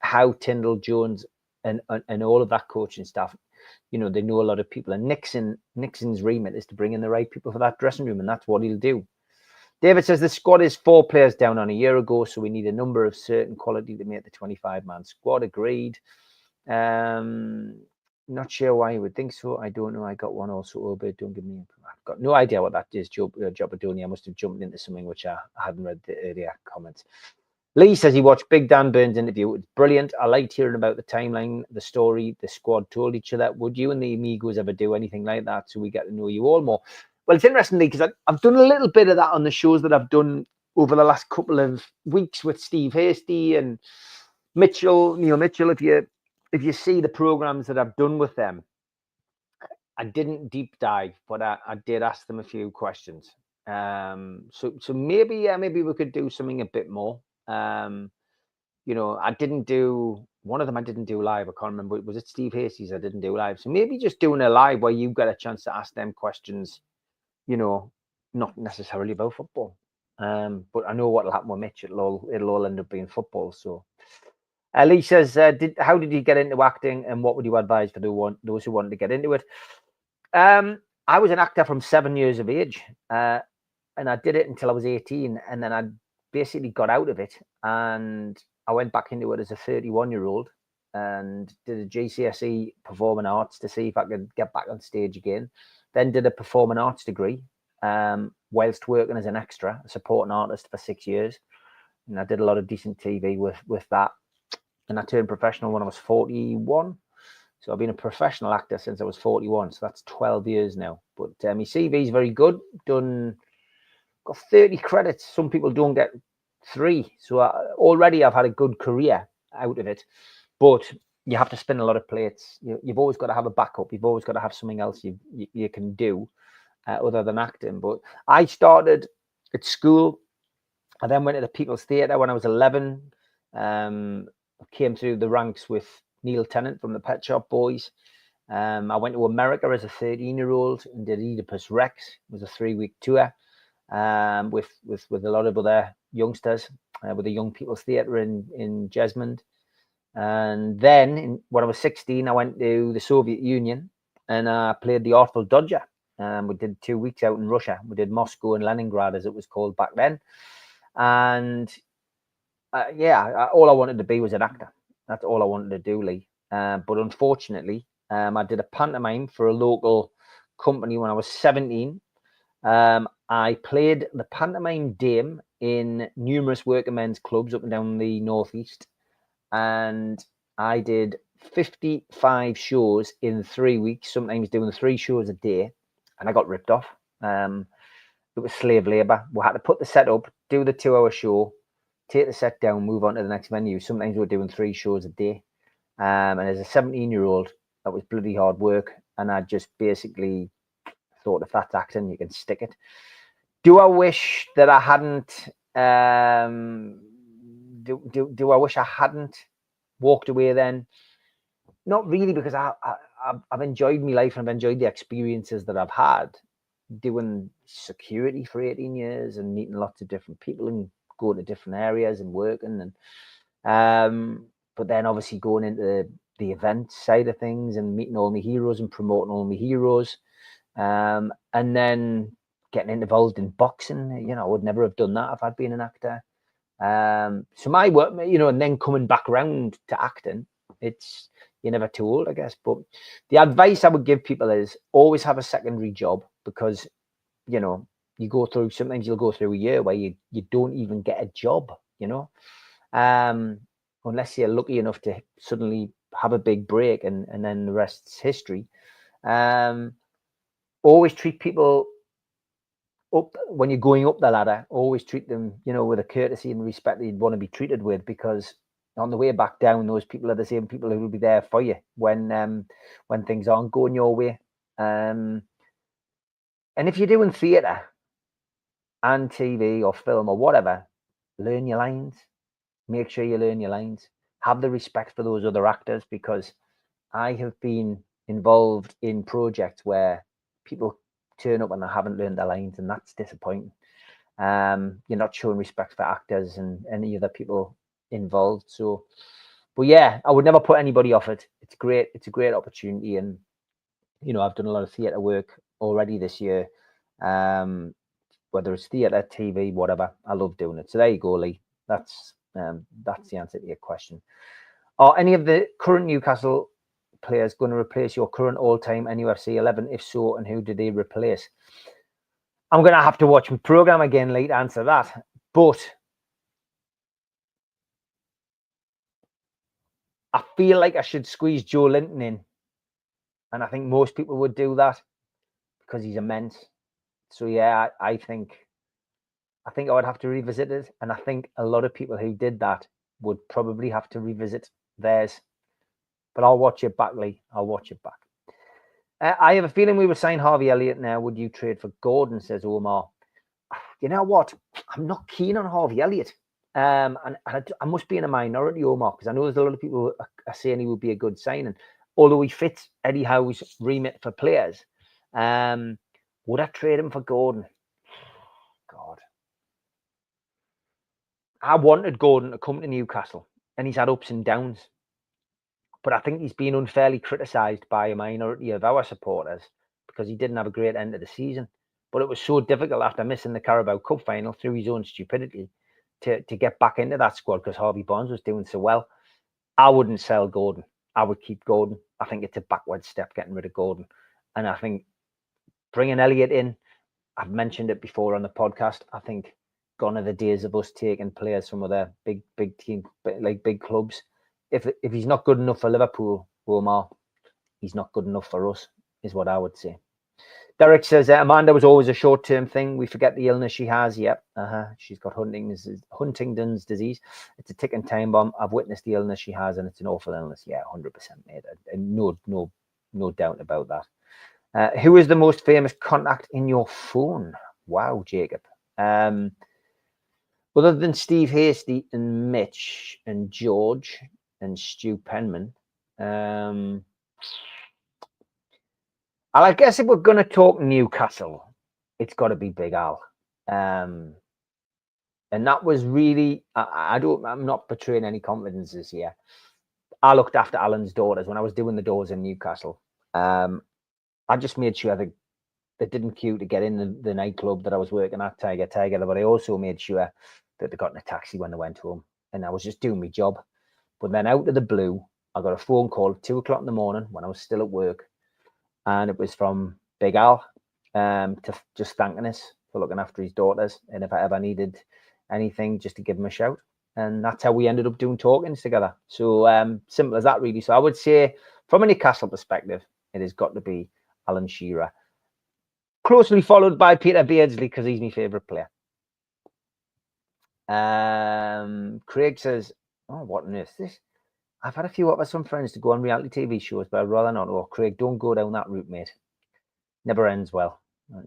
Howe, Tyndall, Jones, and all of that coaching staff. They know a lot of people. And Nixon's remit is to bring in the right people for that dressing room, and that's what he'll do. David says the squad is 4 players down on a year ago, so we need a number of certain quality to make the 25-man squad. Agreed. Not sure why you would think so. I don't know. I got one also over. Don't give me. I've got no idea what that is. Job Adoni. I must have jumped into something which I hadn't read the earlier comments. Lee says he watched Big Dan Burns' interview. It's brilliant. I liked hearing about the timeline, the story, the squad told each other. Would you and the Amigos ever do anything like that so we get to know you all more? Well, it's interesting because I've done a little bit of that on the shows that I've done over the last couple of weeks with Steve Hasty and Neil Mitchell. If you see the programs that I've done with them, I didn't deep dive, but I did ask them a few questions. So maybe we could do something a bit more. I didn't do one of them. I didn't do live. I can't remember. Was it Steve Hasty's? I didn't do live. So maybe just doing a live where you get a chance to ask them questions. Not necessarily about football. But I know what'll happen with Mitch. It'll all end up being football. So, Lee says, how did you get into acting, and what would you advise for those who wanted to get into it? I was an actor from 7 years of age, and I did it until I was 18, and then I basically got out of it, and I went back into it as a 31-year-old and did a GCSE performing arts to see if I could get back on stage again. Then did a performing arts degree whilst working as an extra, a supporting artist for 6 years. And I did a lot of decent TV with that. And I turned professional when I was 41. So I've been a professional actor since I was 41. So that's 12 years now. But my CV is very good. Got 30 credits. Some people don't get 3. So already I've had a good career out of it. But you have to spin a lot of plates. You've always got to have a backup. You've always got to have something else you can do other than acting. But I started at school. I then went to the People's Theatre when I was 11. Came through the ranks with Neil Tennant from the Pet Shop Boys. I went to America as a 13-year-old and did Oedipus Rex. It was a 3-week tour with a lot of other youngsters with the Young People's Theatre in Jesmond. And then when I was 16, I went to the Soviet Union and I played the Artful Dodger. We did 2 weeks out in Russia. We did Moscow and Leningrad, as it was called back then. And all I wanted to be was an actor. That's all I wanted to do, Lee. But unfortunately, I did a pantomime for a local company when I was 17. I played the pantomime dame in numerous working men's clubs up and down the northeast. And I did 55 shows in 3 weeks, sometimes doing 3 shows a day. And I got ripped off. It was slave labor. We had to put the set up, do the 2-hour show, take the set down, move on to the next venue. Sometimes we were doing 3 shows a day. And as a 17-year-old, that was bloody hard work. And I just basically thought, if that's acting, you can stick it. Do I wish that I hadn't... Do I wish I hadn't walked away then? Not really, because I've enjoyed my life and I've enjoyed the experiences that I've had doing security for 18 years and meeting lots of different people and going to different areas and working. And but then obviously going into the event side of things and meeting all my heroes and promoting all my heroes, and then getting involved in boxing. I would never have done that if I'd been an actor. So my work, and then coming back around to acting, you're never too old, I guess. But the advice I would give people is always have a secondary job, because, you go through, sometimes you'll go through a year where you don't even get a job, unless you're lucky enough to suddenly have a big break and then the rest's history. Always treat people up when you're going up the ladder. Always treat them, with a courtesy and respect that you'd want to be treated with, because on the way back down, those people are the same people who will be there for you when things aren't going your way. And if you're doing theatre and TV or film or whatever, learn your lines. Make sure you learn your lines. Have the respect for those other actors, because I have been involved in projects where people turn up and they haven't learned their lines, and that's disappointing. You're not showing respect for actors and any other people involved. So, but yeah, I would never put anybody off it. It's great. It's a great opportunity, and I've done a lot of theatre work already this year. Whether it's theatre, TV, whatever, I love doing it. So there you go, Lee. That's the answer to your question. Are any of the current Newcastle players going to replace your current all-time NUFC 11? If so, and who do they replace? I'm going to have to watch my programme again, Lee, to answer that. But I feel like I should squeeze Joe Linton in. And I think most people would do that because he's immense. So, yeah, I think I would have to revisit it. And I think a lot of people who did that would probably have to revisit theirs. But I'll watch it back, Lee. I'll watch it back. I have a feeling we would sign Harvey Elliott now. Would you trade for Gordon, says Omar. You know what? I'm not keen on Harvey Elliott. And I must be in a minority, Omar, because I know there's a lot of people who are saying he would be a good signing. Although he fits Eddie Howe's remit for players. Would I trade him for Gordon? God. I wanted Gordon to come to Newcastle, and he's had ups and downs. But I think he's been unfairly criticised by a minority of our supporters because he didn't have a great end of the season. But it was so difficult after missing the Carabao Cup final through his own stupidity to get back into that squad because Harvey Barnes was doing so well. I wouldn't sell Gordon. I would keep Gordon. I think it's a backward step getting rid of Gordon. And I think bringing Elliott in, I've mentioned it before on the podcast. I think gone are the days of us taking players from other big team, like big clubs. If he's not good enough for Liverpool, Omar, he's not good enough for us, is what I would say. Derek says Amanda was always a short-term thing. We forget the illness she has. Yep, she's got Huntington's disease. It's a ticking time bomb. I've witnessed the illness she has, and it's an awful illness. Yeah, 100%, mate. No doubt about that. Who is the most famous contact in your phone? Wow, Jacob. Other than Steve Hasty and Mitch and George and Stu Penman, I guess if we're going to talk Newcastle, it's got to be Big Al. And that was really, I'm not betraying any confidences here. I looked after Alan's daughters when I was doing the doors in Newcastle. I just made sure they didn't queue to get in the nightclub that I was working at, Tiger, but I also made sure that they got in a taxi when they went home. And I was just doing my job. But then out of the blue, I got a phone call at 2 o'clock in the morning when I was still at work. And it was from Big Al, to just thanking us for looking after his daughters. And if I ever needed anything, just to give him a shout. And that's how we ended up doing talkings together. So simple as that, really. So I would say, from a Newcastle perspective, it has got to be Alan Shearer. Closely followed by Peter Beardsley, because he's my favourite player. Craig says, oh, what on earth is this? I've had a few offers from friends to go on reality TV shows, but I'd rather not. Oh, Craig, don't go down that route, mate. Never ends well.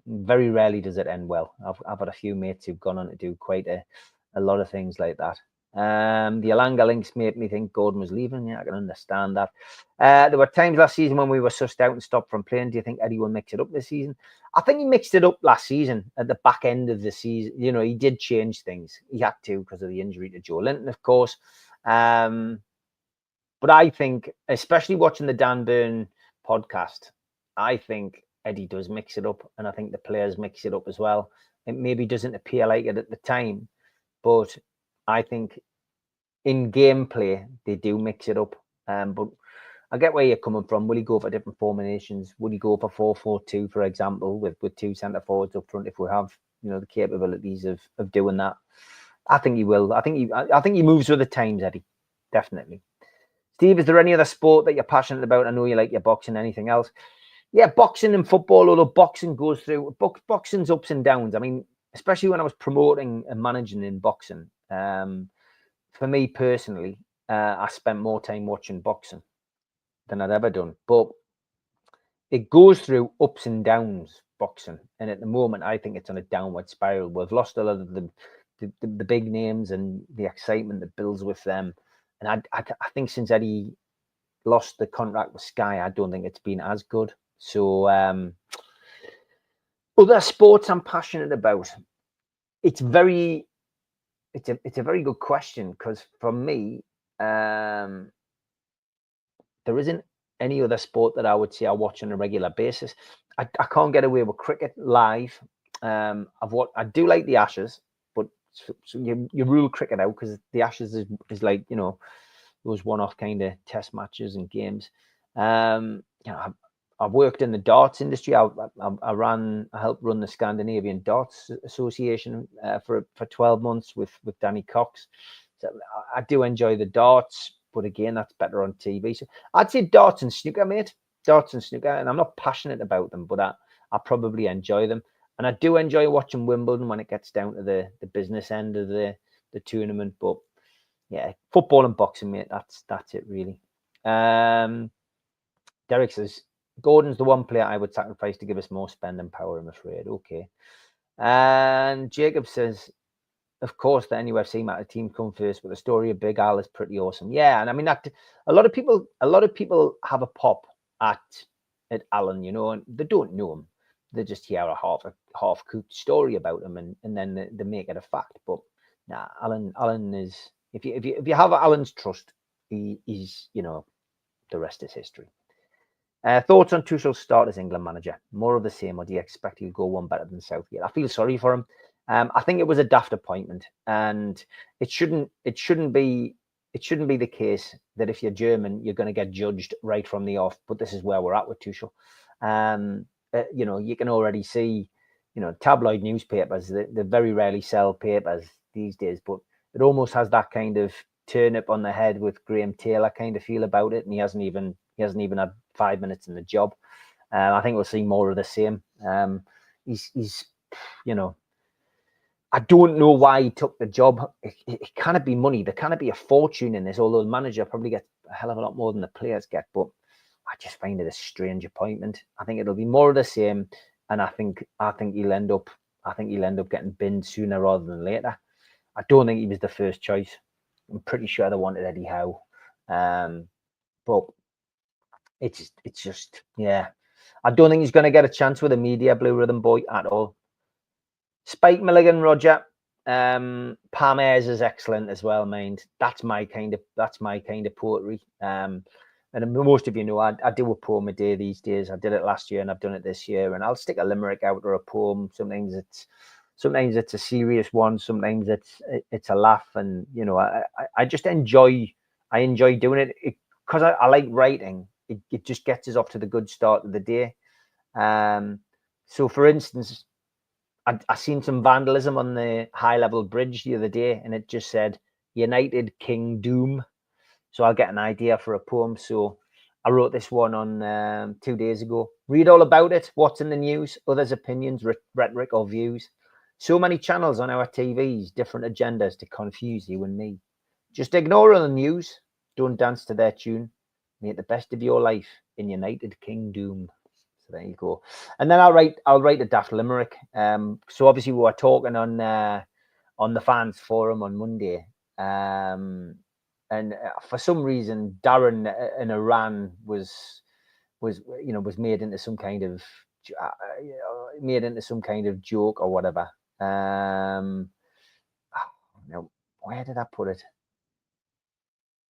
Very rarely does it end well. I've had a few mates who've gone on to do quite a lot of things like that. The Alanga links made me think Gordon was leaving. Yeah, I can understand that. There were times last season when we were sussed out and stopped from playing. Do you think Eddie will mix it up this season? I think he mixed it up last season at the back end of the season. You know, he did change things. He had to because of the injury to Joe Linton, of course. But I think, especially watching the Dan Burn podcast, I think Eddie does mix it up, and I think the players mix it up as well. It maybe doesn't appear like it at the time, but I think in gameplay they do mix it up. But I get where you're coming from. Will he go for different formations? Would he go for 4-4-2, for example, with two centre forwards up front if we have, you know, the capabilities of doing that? I think he will. I think he moves with the times, Eddie. Definitely. Steve, is there any other sport that you're passionate about? I know you like your boxing. Anything else? Yeah, boxing and football, although boxing goes through boxing's ups and downs. I mean, especially when I was promoting and managing in boxing. For me personally, I spent more time watching boxing than I'd ever done. But it goes through ups and downs, boxing. And at the moment, I think it's on a downward spiral. We've lost a lot of the big names and the excitement that builds with them. And I think since Eddie lost the contract with Sky, I don't think it's been as good. So other sports I'm passionate about. It's a very good question, because for me, there isn't any other sport that I would say I watch on a regular basis. I can't get away with cricket live. I do like the Ashes, but so you rule cricket out, because the Ashes is like, you know, those one-off kind of test matches and games. You know, I've worked in the darts industry. I helped run the Scandinavian Darts Association for 12 months with Danny Cox. So I do enjoy the darts, but again, that's better on TV. So I'd say darts and snooker, mate. Darts and snooker, and I'm not passionate about them, but I probably enjoy them. And I do enjoy watching Wimbledon when it gets down to the business end of the tournament. But yeah, football and boxing, mate. That's it, really. Derek says, Gordon's the one player I would sacrifice to give us more spending power, I'm afraid. Okay. And Jacob says, of course, the NUFC matter team come first, but the story of Big Al is pretty awesome. Yeah, and I mean, that a lot of people have a pop at Alan, you know, and they don't know him. They just hear a half-cooked story about him, and then they make it a fact. But nah, Alan is, if you have Alan's trust, he's, you know, the rest is history. Thoughts on Tuchel's start as England manager? More of the same, or do you expect he'll go one better than Southgate? I feel sorry for him. I think it was a daft appointment, and it shouldn't be the case that if you're German, you're going to get judged right from the off. But this is where we're at with Tuchel. You know, you can already see tabloid newspapers, they very rarely sell papers these days, but it almost has that kind of turnip on the head with Graham Taylor kind of feel about it, and he hasn't even had 5 minutes in the job. I think we'll see more of the same. He's I don't know why he took the job. It cannot be money. There cannot be a fortune in this, although the manager probably gets a hell of a lot more than the players get. But I just find it a strange appointment. I think it'll be more of the same, and I think he'll end up getting binned sooner rather than later. I don't think he was the first choice. I'm pretty sure they wanted Eddie Howe, but it's just I don't think he's going to get a chance with a media blue rhythm boy at all. Spike Milligan, Roger. Palmeiras is excellent as well, mind. That's my kind of poetry. And most of you know I do a poem a day these days. I did it last year and I've done it this year. And I'll stick a limerick out or a poem. Sometimes it's a serious one. Sometimes it's a laugh. And I just enjoy doing it because I like writing. It just gets us off to the good start of the day. So for instance, I seen some vandalism on the high level bridge the other day, and it just said United King Doom. So I'll get an idea for a poem. So I wrote this one on 2 days ago. Read all about it. What's in the news? Others' opinions, rhetoric, or views. So many channels on our TVs, different agendas to confuse you and me. Just ignore all the news. Don't dance to their tune. Make the best of your life in United King Doom. There you go. And then I'll write a daft limerick. So obviously we were talking on the fans forum on Monday, and for some reason Darren in Iran was made into some kind of joke or whatever. Now where did I put it?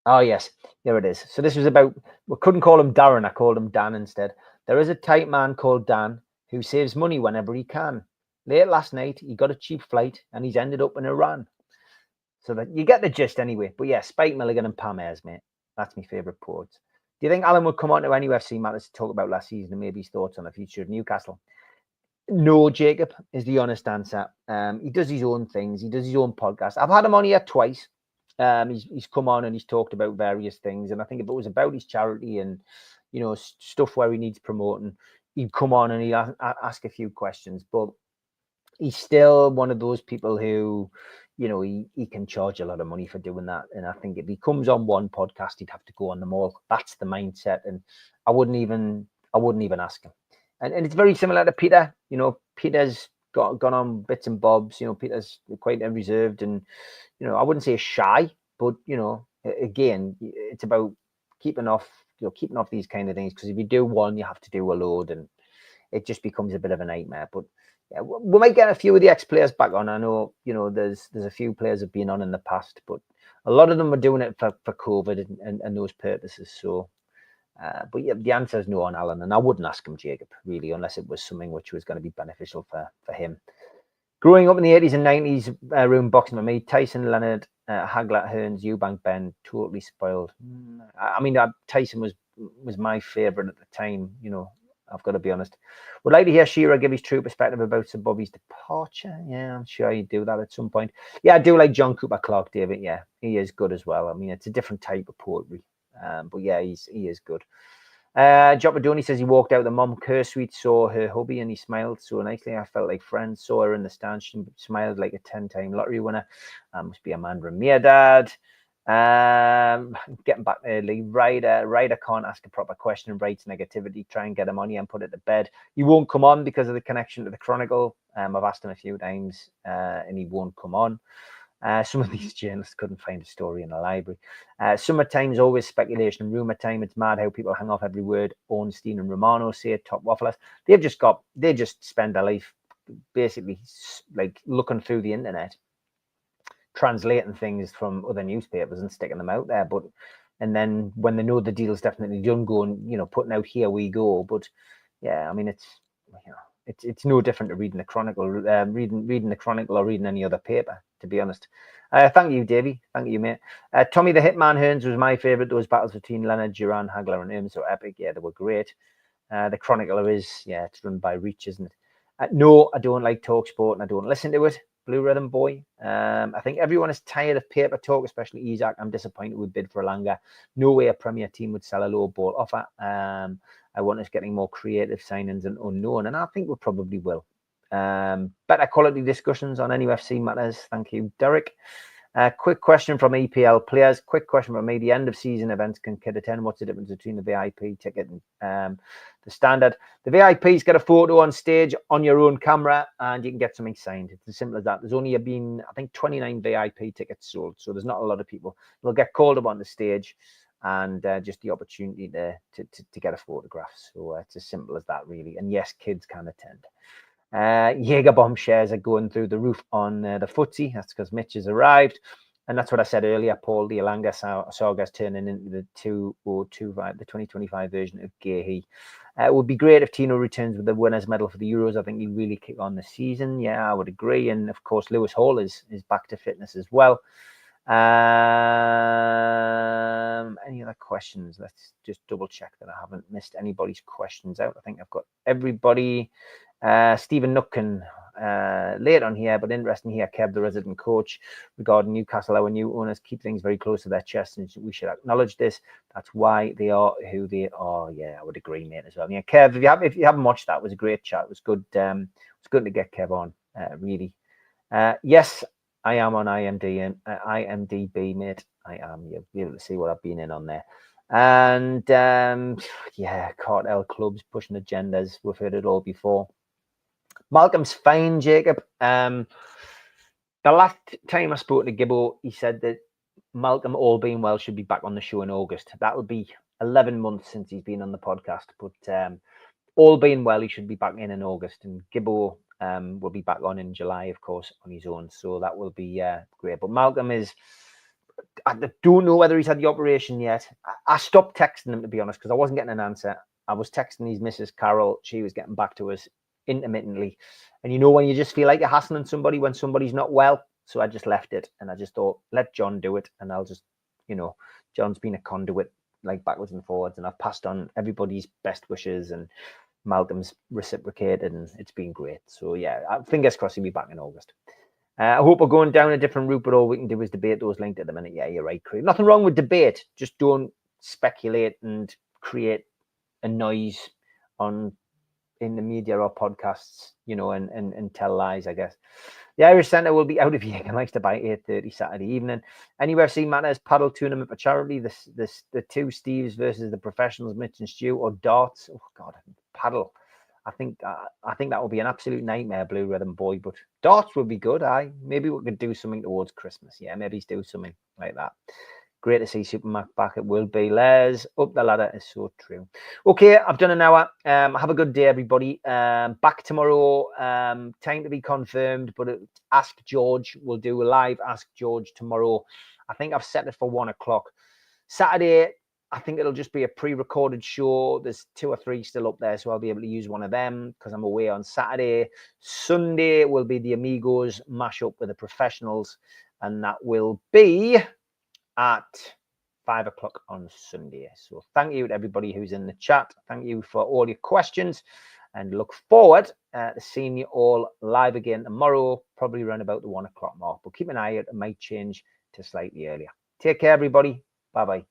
Oh yes, there it is. So this was about, we couldn't call him Darren, I called him Dan instead. There is a tight man called Dan who saves money whenever he can. Late last night, he got a cheap flight and he's ended up in Iran. So that you get the gist anyway. But yeah, Spike Milligan and Palmeiras, mate. That's my favourite poets. Do you think Alan would come on to NUFC Matters to talk about last season and maybe his thoughts on the future of Newcastle? No, Jacob, is the honest answer. He does his own things. He does his own podcast. I've had him on here twice. He's come on and he's talked about various things. And I think if it was about his charity and, stuff where he needs promoting, he'd come on and he'd ask a few questions. But he's still one of those people who, he can charge a lot of money for doing that. And I think if he comes on one podcast, he'd have to go on them all. That's the mindset. And I wouldn't even ask him. And it's very similar to Peter. Peter's gone on bits and bobs. Peter's quite reserved and, I wouldn't say shy, but, again, it's about keeping off these kind of things. Because if you do one, you have to do a load and it just becomes a bit of a nightmare. But yeah, we might get a few of the ex-players back on. I know, there's a few players have been on in the past, but a lot of them are doing it for COVID and those purposes. So, but yeah, the answer is no on Alan, and I wouldn't ask him, Jacob, really, unless it was something which was going to be beneficial for him. Growing up in the 80s and 90s, room boxing with me, Tyson, Leonard, Hagler, Hearns, Eubank, Ben, totally spoiled. I mean, Tyson was my favourite at the time, I've got to be honest. Would like to hear Shearer give his true perspective about Sir Bobby's departure. Yeah, I'm sure he'd do that at some point. Yeah, I do like John Cooper Clarke, David. Yeah, he is good as well. I mean, it's a different type of poetry. But yeah, he is good. Jopadoni says he walked out the Mom Kerr suite, saw her hubby, and he smiled so nicely. I felt like friends. Saw her in the stand. She smiled like a 10-time lottery winner. Must be Amanda Meerdad. Getting back early. Ryder can't ask a proper question and writes negativity. Try and get him on here and put it to bed. He won't come on because of the connection to the Chronicle. I've asked him a few times and he won't come on. Some of these journalists couldn't find a story in a library. Summertime's always speculation and rumour time. It's mad how people hang off every word. Ornstein and Romano say it, top wafflers. They just spend their life basically like looking through the internet, translating things from other newspapers and sticking them out there. And then when they know the deal's definitely done, going, putting out here we go. But yeah, I mean, it's no different to reading the Chronicle, reading the Chronicle or reading any other paper, to be honest. Thank you, Davey. Thank you, mate. Tommy the Hitman Hearns was my favourite. Those battles between Leonard, Duran, Hagler and Hearns were epic. Yeah, they were great. The Chronicle it's run by Reach, isn't it? No, I don't like talk sport and I don't listen to it. Blue Rhythm Boy. I think everyone is tired of paper talk, especially Isak. I'm disappointed we bid for Elanga. No way a Premier team would sell a low ball offer. I want us getting more creative signings and unknown, and I think we probably will. Better quality discussions on NUFC matters. Thank you, Derek. Quick question from EPL players. Quick question from me. The end of season events can kid attend. What's the difference between the VIP ticket and the standard? The VIPs get a photo on stage on your own camera and you can get something signed. It's as simple as that. There's only been, I think, 29 VIP tickets sold. So there's not a lot of people. They'll get called up on the stage and just the opportunity to get a photograph. So it's as simple as that, really. And yes, kids can attend. Jaeger bomb shares are going through the roof on the footsie. That's because Mitch has arrived. And that's what I said earlier, Paul. The Elanga saga is turning into the 2025, the 2025 version of Gahey. It would be great if Tino returns with the winner's medal for the Euros. I think he'll really kick on the season. Yeah, I would agree. And of course, Lewis Hall is back to fitness as well. Any other questions? Let's just double check that I haven't missed anybody's questions out. I think I've got everybody. Stephen Nutkin late on here, but interesting here. Kev, the resident coach, regarding Newcastle, our new owners keep things very close to their chest, and we should acknowledge this. That's why they are who they are. Yeah, I would agree, mate, as well. Yeah, Kev, if you haven't watched that, it was a great chat. It was good. It's good to get Kev on. Really. Yes, I am on IMDb, mate. I am. You'll be able to see what I've been in on there. And yeah, cartel clubs pushing agendas. We've heard it all before. Malcolm's fine, Jacob. The last time I spoke to Gibbo, he said that Malcolm, all being well, should be back on the show in August. That would be 11 months since he's been on the podcast. But all being well, he should be back in August. And Gibbo will be back on in July, of course, on his own. So that will be great. But Malcolm is... I don't know whether he's had the operation yet. I stopped texting him, to be honest, because I wasn't getting an answer. I was texting his Mrs. Carol. She was getting back to us intermittently. And you know when you just feel like you're hassling somebody when somebody's not well? So I just left it. And I just thought, let John do it. And I'll just, John's been a conduit, like backwards and forwards. And I've passed on everybody's best wishes. And Malcolm's reciprocated. And it's been great. So, yeah, fingers crossed he'll be back in August. I hope we're going down a different route, but all we can do is debate those linked at the minute. Yeah, you're right, Craig. Nothing wrong with debate. Just don't speculate and create a noise in the media or podcasts, and tell lies, I guess. The Irish Centre will be out of here. Likes to by 8:30 Saturday evening. NUFC Matters paddle tournament for charity. The two Steves versus the professionals, Mitch and Stu, or darts. Oh God, paddle. I think that will be an absolute nightmare, Blue Rhythm Boy. But darts would be good. Maybe we could do something towards Christmas. Yeah, maybe do something like that. Great to see Supermac back. It will be. Les, up the ladder is so true. Okay, I've done an hour. Have a good day, everybody. Back tomorrow. Time to be confirmed, but Ask George. We'll do a live Ask George tomorrow. I think I've set it for 1 o'clock. Saturday, I think it'll just be a pre-recorded show. There's 2 or 3 still up there, so I'll be able to use one of them because I'm away on Saturday. Sunday will be the Amigos mash-up with the professionals, and that will be at 5 o'clock on Sunday. So thank you to everybody who's in the chat. Thank you for all your questions, and look forward to seeing you all live again tomorrow, probably around about the 1 o'clock mark. But keep an eye out, it might change to slightly earlier. Take care, everybody. Bye-bye.